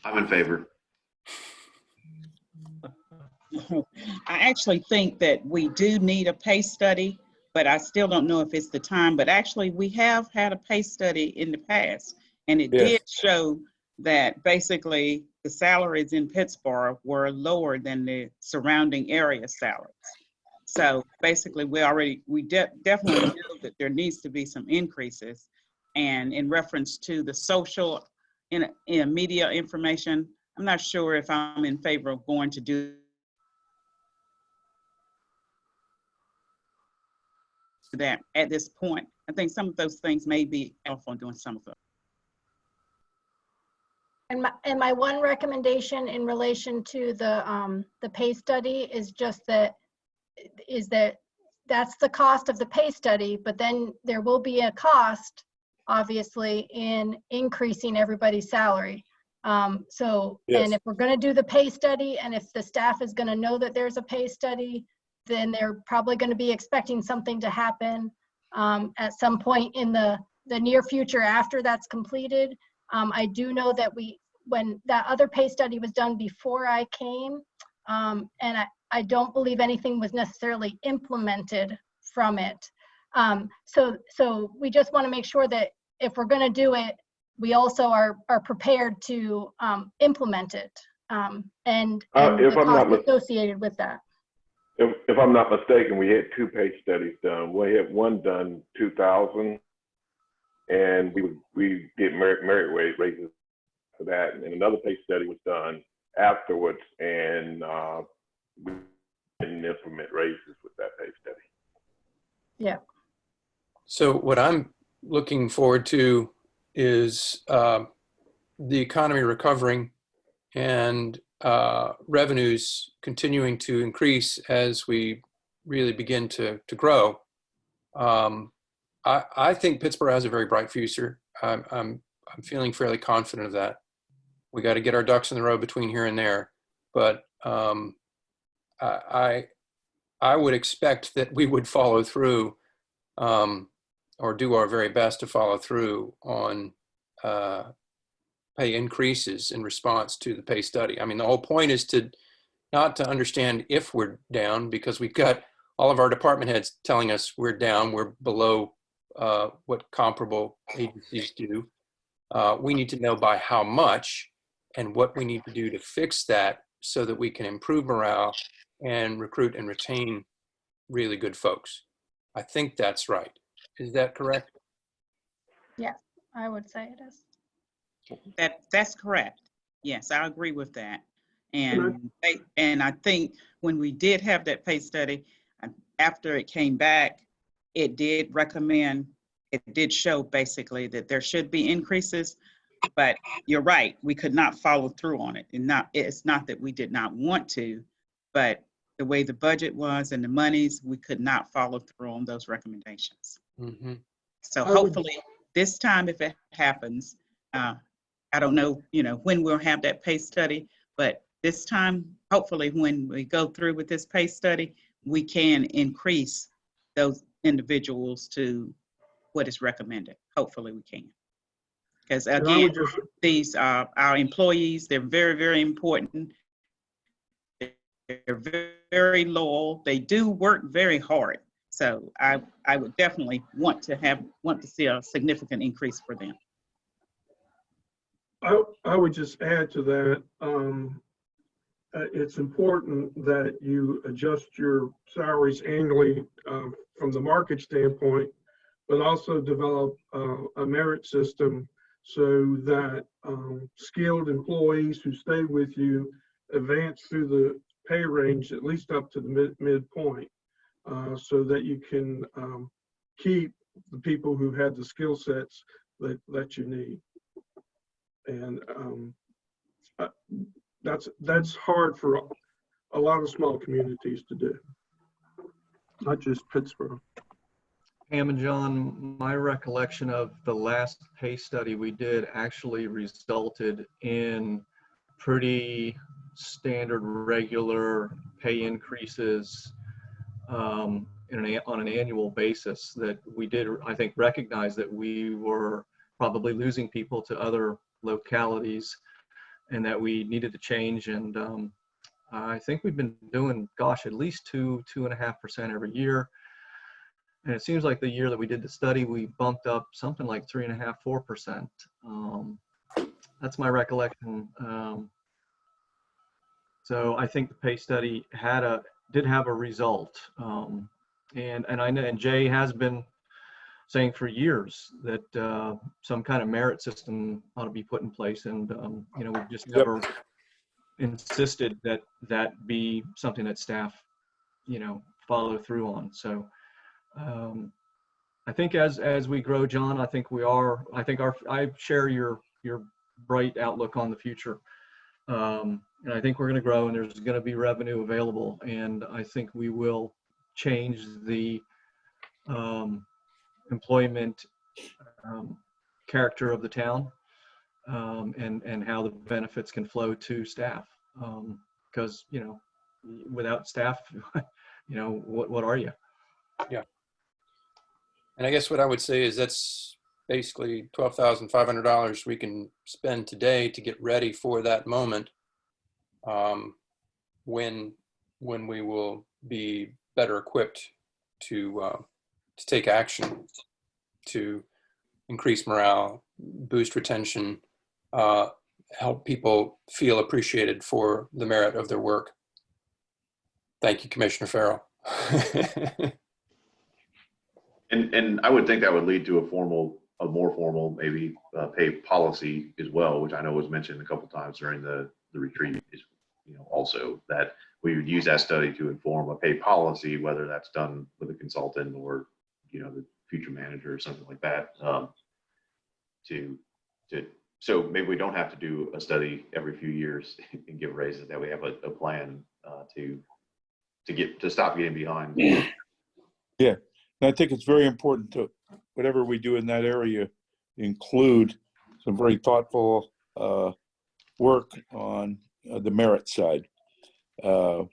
I'm in favor. I actually think that we do need a pay study, but I still don't know if it's the time. But actually, we have had a pay study in the past, and it did show that basically the salaries in Pittsboro were lower than the surrounding area salaries. So basically, we definitely know that there needs to be some increases. And in reference to the social in media information, I'm not sure if I'm in favor of going to do that at this point. I think some of those things may be helpful in doing some of them. And my one recommendation in relation to the pay study is just that that's the cost of the pay study, but then there will be a cost, obviously, in increasing everybody's salary. So, and if we're going to do the pay study, and if the staff is going to know that there's a pay study, then they're probably going to be expecting something to happen at some point in the near future after that's completed. I do know that when that other pay study was done before I came, and I don't believe anything was necessarily implemented from it. So we just want to make sure that if we're going to do it, we also are prepared to implement it and the cost associated with that. If I'm not mistaken, we had two pay studies done. We had one done 2000, and we get merit raises for that, and another pay study was done afterwards, and we didn't implement raises with that pay study. Yeah. So what I'm looking forward to is the economy recovering and revenues continuing to increase as we really begin to grow. I think Pittsburgh has a very bright future. I'm feeling fairly confident of that. We got to get our ducks in the row between here and there, but I would expect that we would follow through or do our very best to follow through on pay increases in response to the pay study. I mean, the whole point is not to understand if we're down, because we've got all of our department heads telling us we're down, we're below what comparable agencies do. We need to know by how much and what we need to do to fix that so that we can improve morale and recruit and retain really good folks. I think that's right. Is that correct? Yes, I would say it is. That's correct. Yes, I agree with that. And I think when we did have that pay study, after it came back, it did recommend it did show basically that there should be increases, but you're right, we could not follow through on it. And it's not that we did not want to, but the way the budget was and the monies, we could not follow through on those recommendations. Mm-hmm. So hopefully this time, if it happens, I don't know, when we'll have that pay study, but this time, hopefully when we go through with this pay study, we can increase those individuals to what is recommended. Hopefully we can. Because again, these are our employees. They're very, very important. They're very, very loyal. They do work very hard. So I would definitely want to see a significant increase for them. I would just add to that, it's important that you adjust your salaries annually from the market standpoint, but also develop a merit system so that skilled employees who stay with you advance through the pay range at least up to the midpoint, so that you can keep the people who have the skill sets that you need. And that's hard for a lot of small communities to do, not just Pittsburgh. Pam and John, my recollection of the last pay study we did actually resulted in pretty standard, regular pay increases on an annual basis that we did, I think, recognize that we were probably losing people to other localities and that we needed to change. And I think we've been doing, gosh, at least 2.5% every year. And it seems like the year that we did the study, we bumped up something like 3.5%, 4%. That's my recollection. So I think the pay study did have a result. And I know, and Jay has been saying for years that some kind of merit system ought to be put in place. And, we've just never insisted that be something that staff, follow through on. So I think as we grow, John, I share your bright outlook on the future. And I think we're going to grow and there's going to be revenue available. And I think we will change the employment character of the town and how the benefits can flow to staff. Because, without staff, what are you? Yeah. And I guess what I would say is that's basically $12,500 we can spend today to get ready for that moment when we will be better equipped to take action to increase morale, boost retention, help people feel appreciated for the merit of their work. Thank you, Commissioner Farrell. And I would think that would lead to a more formal, maybe pay policy as well, which I know was mentioned a couple of times during the retreat. Is also that we would use that study to inform a pay policy, whether that's done with a consultant or the future manager or something like that. So maybe we don't have to do a study every few years and give raises. That we have a plan to stop getting behind. Yeah. And I think it's very important to, whatever we do in that area, include some very thoughtful work on the merit side. I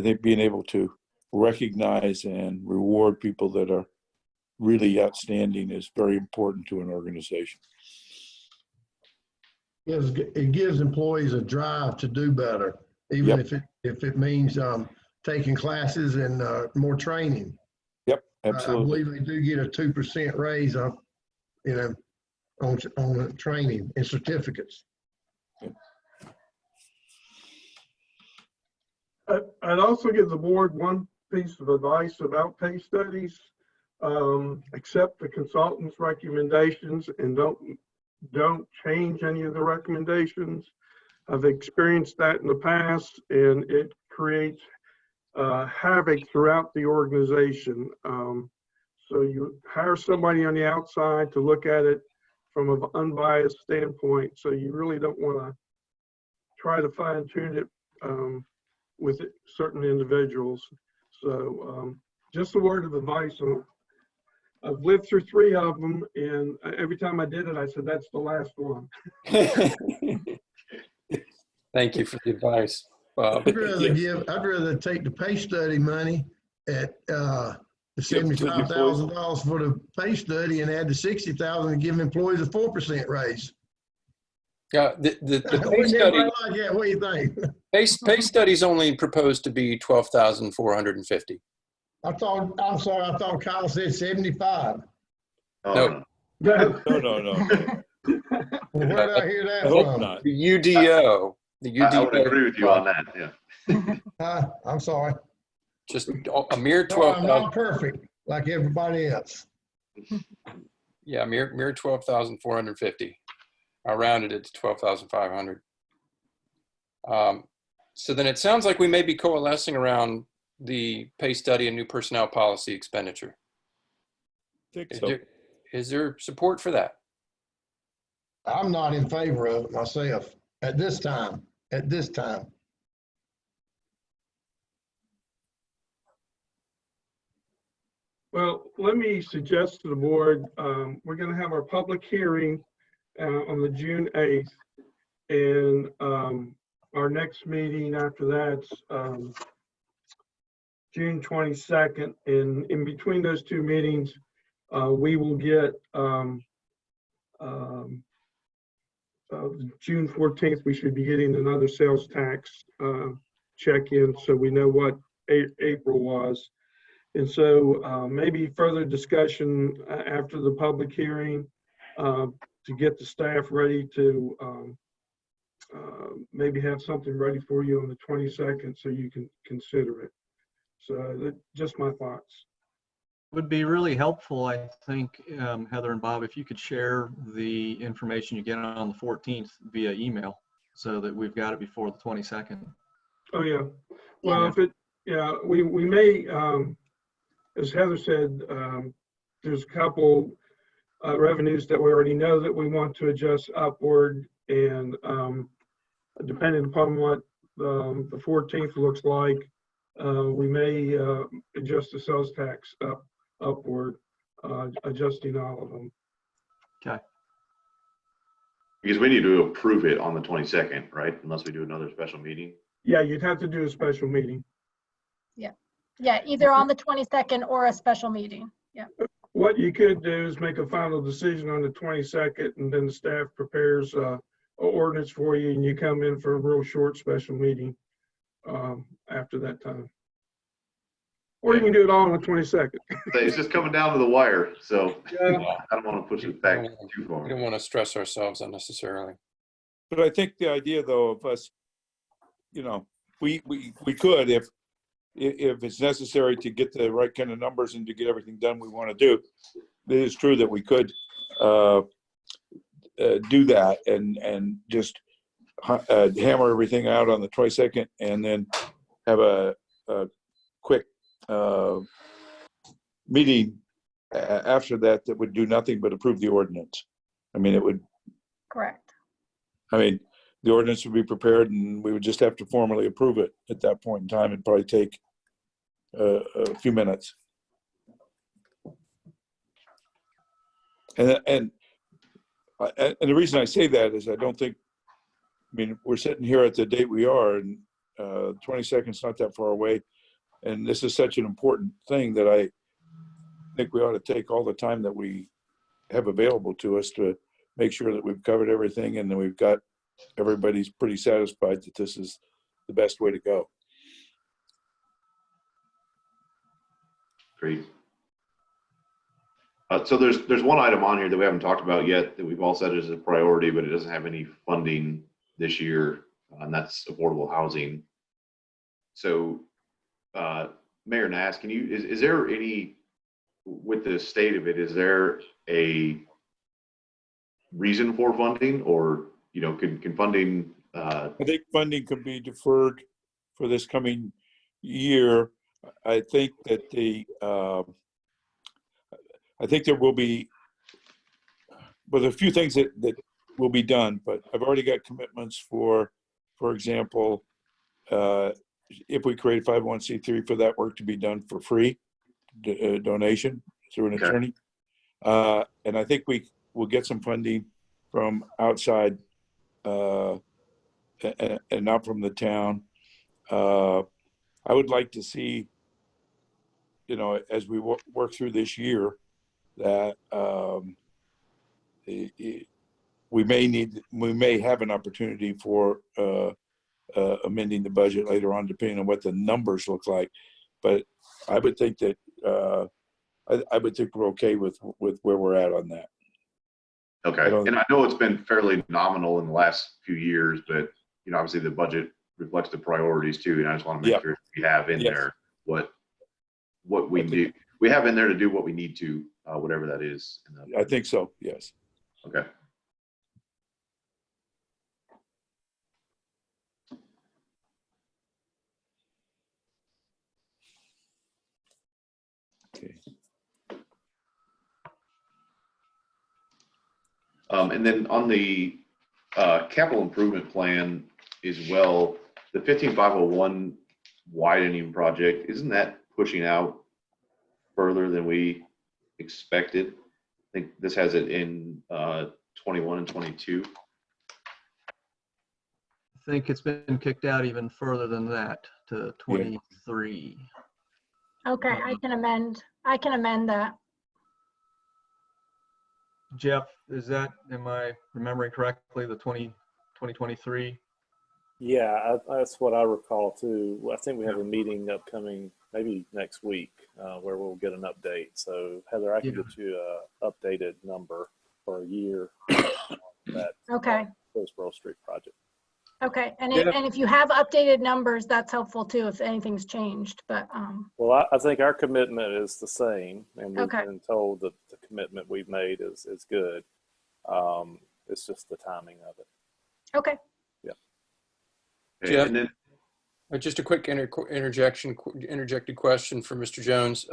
think being able to recognize and reward people that are really outstanding is very important to an organization. Yes, it gives employees a drive to do better, even if it means taking classes and more training. Yep, absolutely. I believe they do get a 2% raise on training and certificates. I'd also give the board one piece of advice about pay studies. Accept the consultant's recommendations and don't change any of the recommendations. I've experienced that in the past, and it creates havoc throughout the organization. So you hire somebody on the outside to look at it from an unbiased standpoint. So you really don't want to try to fine tune it with certain individuals. So just a word of advice. I've lived through 3 of them, and every time I did it, I said, that's the last one. Thank you for the advice, Bob. I'd rather take the pay study money at the $75,000 for the pay study and add the $60,000 and give employees a 4% raise. Yeah, the pay Wouldn't study, everybody like that? What do you think? pay study's only proposed to be 12,450. I'm sorry, I thought Kyle said 75. Oh, No. no. No. Well, where did I hear that I hope from? not. The UDO. The UDO. I would agree with you on that, yeah. I'm sorry. Just a mere No, I'm 12,000. not perfect like everybody else. Yeah, mere 12,450. I rounded it to 12,500. So then it sounds like we may be coalescing around the pay study and new personnel policy expenditure. Think so. Is there support for that? I'm not in favor of it myself at this time. Well, let me suggest to the board, we're going to have our public hearing on the June 8th. And our next meeting after that's June 22nd. And in between those 2 meetings, we will get June 14th, we should be getting another sales tax check-in, so we know what April was. And so maybe further discussion after the public hearing to get the staff ready to maybe have something ready for you on the 22nd so you can consider it. So just my thoughts. Would be really helpful, I think, Heather and Bob, if you could share the information you get on the 14th via email so that we've got it before the 22nd. Oh, yeah. Well, we may, as Heather said, there's a couple revenues that we already know that we want to adjust upward, and depending upon what the 14th looks like, we may adjust the sales tax upward, adjusting all of them. Okay. Because we need to approve it on the 22nd, right? Unless we do another special meeting. Yeah, you'd have to do a special meeting. Yeah, either on the 22nd or a special meeting. Yeah. What you could do is make a final decision on the 22nd, and then the staff prepares an ordinance for you, and you come in for a real short special meeting after that time. Or you can do it all on the 22nd. It's just coming down to the wire, so Yeah. I don't want to push it back too We far. don't want to stress ourselves unnecessarily. But I think the idea, though, of us, we could, if it's necessary to get the right kind of numbers and to get everything done we want to do, it is true that we could do that and just hammer everything out on the 22nd and then have a quick meeting after that would do nothing but approve the ordinance. I mean, it would. Correct. I mean, the ordinance would be prepared and we would just have to formally approve it at that point in time. It'd probably take a few minutes. And the reason I say that is I don't think, I mean, we're sitting here at the date we are, and 22nd is not that far away. And this is such an important thing that I think we ought to take all the time that we have available to us to make sure that we've covered everything and that we've got everybody's pretty satisfied that this is the best way to go. Great. So there's one item on here that we haven't talked about yet that we've all said is a priority, but it doesn't have any funding this year, and that's affordable housing. So, Mayor Nass, is there any, with the state of it, is there a reason for funding, or can funding? I think funding could be deferred for this coming year. I think that I think there will be, well, a few things that will be done, but I've already got commitments for example, if we create a 501c3 for that work to be done for free, donation through an Okay. attorney. And I think we will get some funding from outside and not from the town. I would like to see, you know, as we work through this year, that we may have an opportunity for amending the budget later on, depending on what the numbers look like. But I would think that I would think we're okay with where we're at on that. Okay, and I know it's been fairly nominal in the last few years, but you know, obviously the budget reflects the priorities too, and I just want to make sure we have in there what we do. We have in there to do what we need to, whatever that is. I think so. Yes. Okay. Okay. And then on the capital improvement plan as well, the 15501 widening project, isn't that pushing out further than we expected? I think this has it in 21 and 22. I think it's been kicked out even further than that to 23. Okay, I can amend that. Jeff, am I remembering correctly, the 2023? Yeah, that's what I recall too. I think we have a meeting upcoming maybe next week where we'll get an update. So Heather, I can get you a updated number for a year that Pittsboro Street project. Okay, and if you have updated numbers, that's helpful too if anything's changed. But well, I think our commitment is the same, and we've been told that the commitment we've made is good. It's just the timing of it. Okay. Yeah. Jeff, and then, just a quick interjected question for Mr. Jones.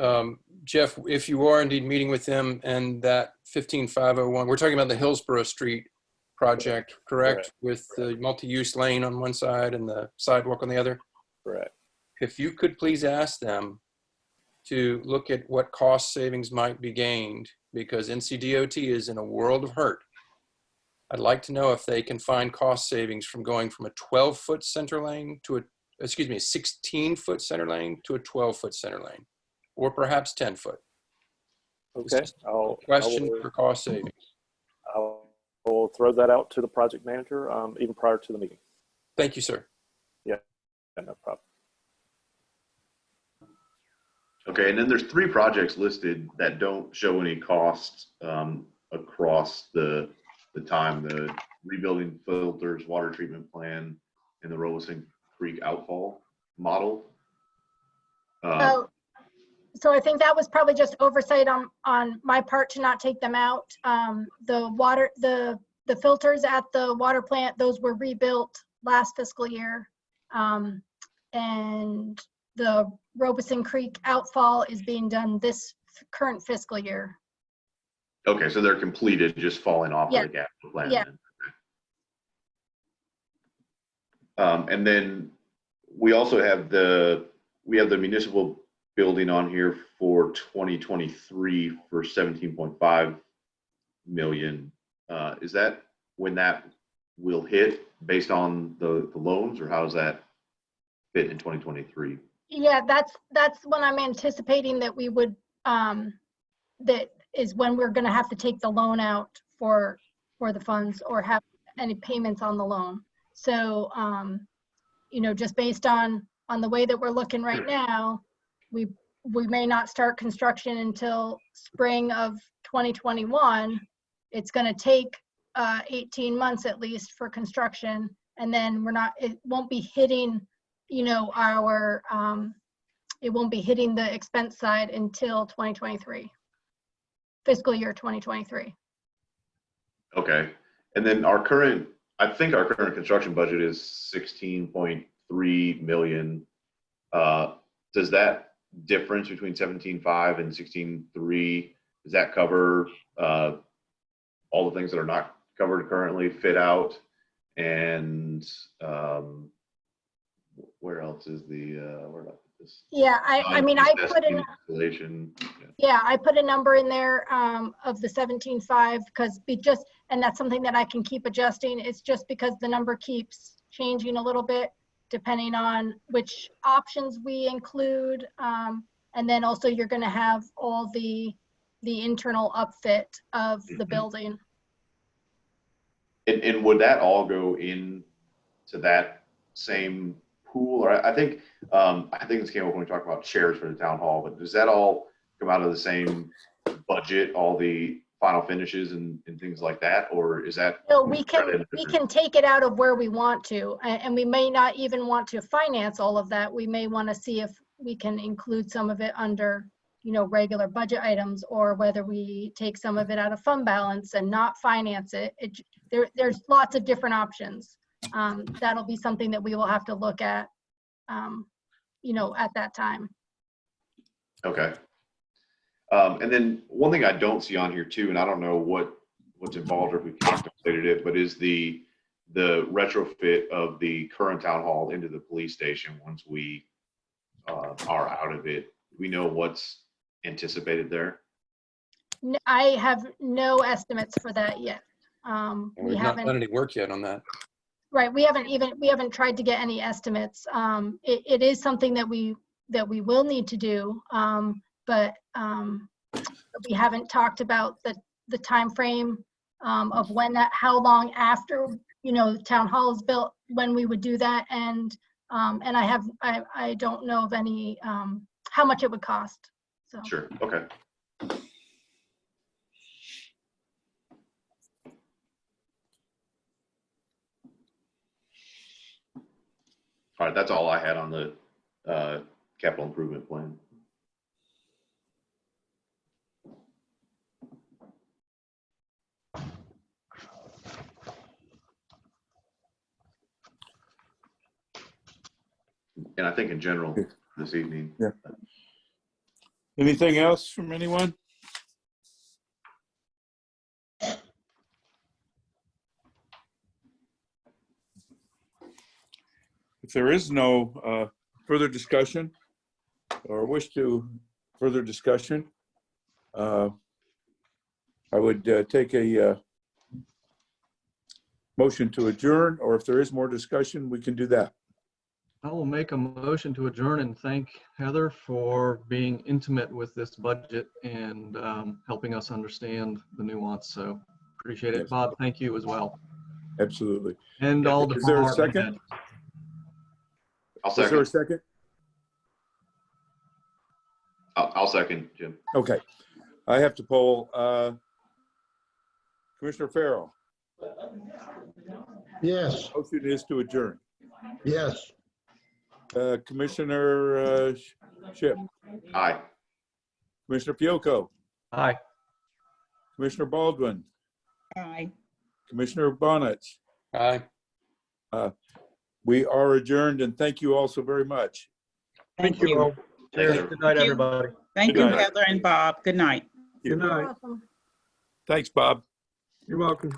Jeff, if you are indeed meeting with them and that 15501, we're talking about the Hillsborough Street project, correct? With the multi-use lane on one side and the sidewalk on the other? Correct. If you could please ask them to look at what cost savings might be gained, because NCDOT is in a world of hurt. I'd like to know if they can find cost savings from going from a 12-foot center lane to a 16-foot center lane to a 12-foot center lane, or perhaps 10-foot. Okay. Question for cost savings. I'll throw that out to the project manager even prior to the meeting. Thank you, sir. Yeah, no problem. okay, and then there's 3 projects listed that don't show any costs across the time: the rebuilding filters, water treatment plan, and the Robeson Creek outfall model. So I think that was probably just oversight on my part to not take them out. The filters at the water plant, those were rebuilt last fiscal year. And the Robeson Creek outfall is being done this current fiscal year. Okay, so they're completed, just falling off of the capital plan. Yeah. And then we also have the municipal building on here for 2023 for 17.5 million. Is that when that will hit based on the loans, or how does that fit in 2023? Yeah, that's when I'm anticipating that we would that is when we're going to have to take the loan out for the funds or have any payments on the loan. So you know, just based on the way that we're looking right now, we may not start construction until spring of 2021. It's going to take 18 months at least for construction, and then it won't be hitting, you know, it won't be hitting the expense side until 2023, fiscal year 2023. Okay, and then I think our current construction budget is 16.3 million. Does that difference between 17.5 and 16.3 does that cover all the things that are not covered currently, fit out, and where else is the where did I put this? Yeah, I mean, I put in, Installation. yeah, I put a number in there of the 17.5 because and that's something that I can keep adjusting. It's just because the number keeps changing a little bit depending on which options we include. And then also you're going to have all the internal upfit of the building. And would that all go in to that same pool? Or I think this came up when we talked about chairs for the town hall, but does that all come out of the same budget, all the final finishes and things like that? Or is that? No, we can take it out of where we want to, and we may not even want to finance all of that. We may want to see if we can include some of it under, you know, regular budget items, or whether we take some of it out of fund balance and not finance it. There's lots of different options. That'll be something that we will have to look at, you know, at that time. Okay. And then one thing I don't see on here too, and I don't know what's involved or if we contemplated it, but is the retrofit of the current town hall into the police station once we are out of it. We know what's anticipated there. I have no estimates for that yet. And We we've not haven't. done any work yet on that. Right, we haven't tried to get any estimates. It is something that we will need to do, but we haven't talked about the time frame of how long after, you know, the town hall is built, when we would do that, and I don't know of any how much it would cost. So. Sure. Okay. All right, that's all I had on the capital improvement plan. And I think in general this evening. Yeah. Anything else from anyone? If there is no further discussion or wish to further discussion, I would take a motion to adjourn, or if there is more discussion, we can do that. I will make a motion to adjourn and thank Heather for being intimate with this budget and helping us understand the nuance. So appreciate it. Yes. Bob, thank you as well. Absolutely. And all the Is there a department second? heads. I'll Is there second. a second? I'll second, Jim. Okay. I have to poll Commissioner Farrell. Yes, Motion is to adjourn. yes. Commissioner Ship, Aye. Commissioner Fiocco, Hi. Commissioner Baldwin, Aye. Commissioner Bonnet. Aye. We are adjourned, and thank you all so very much. Thank you. all. Thanks, Cheers. Good night, Thank you. everybody. Thank Good you, night. Heather and Bob. Good night. Good night. You're welcome. Thanks, Bob. You're welcome.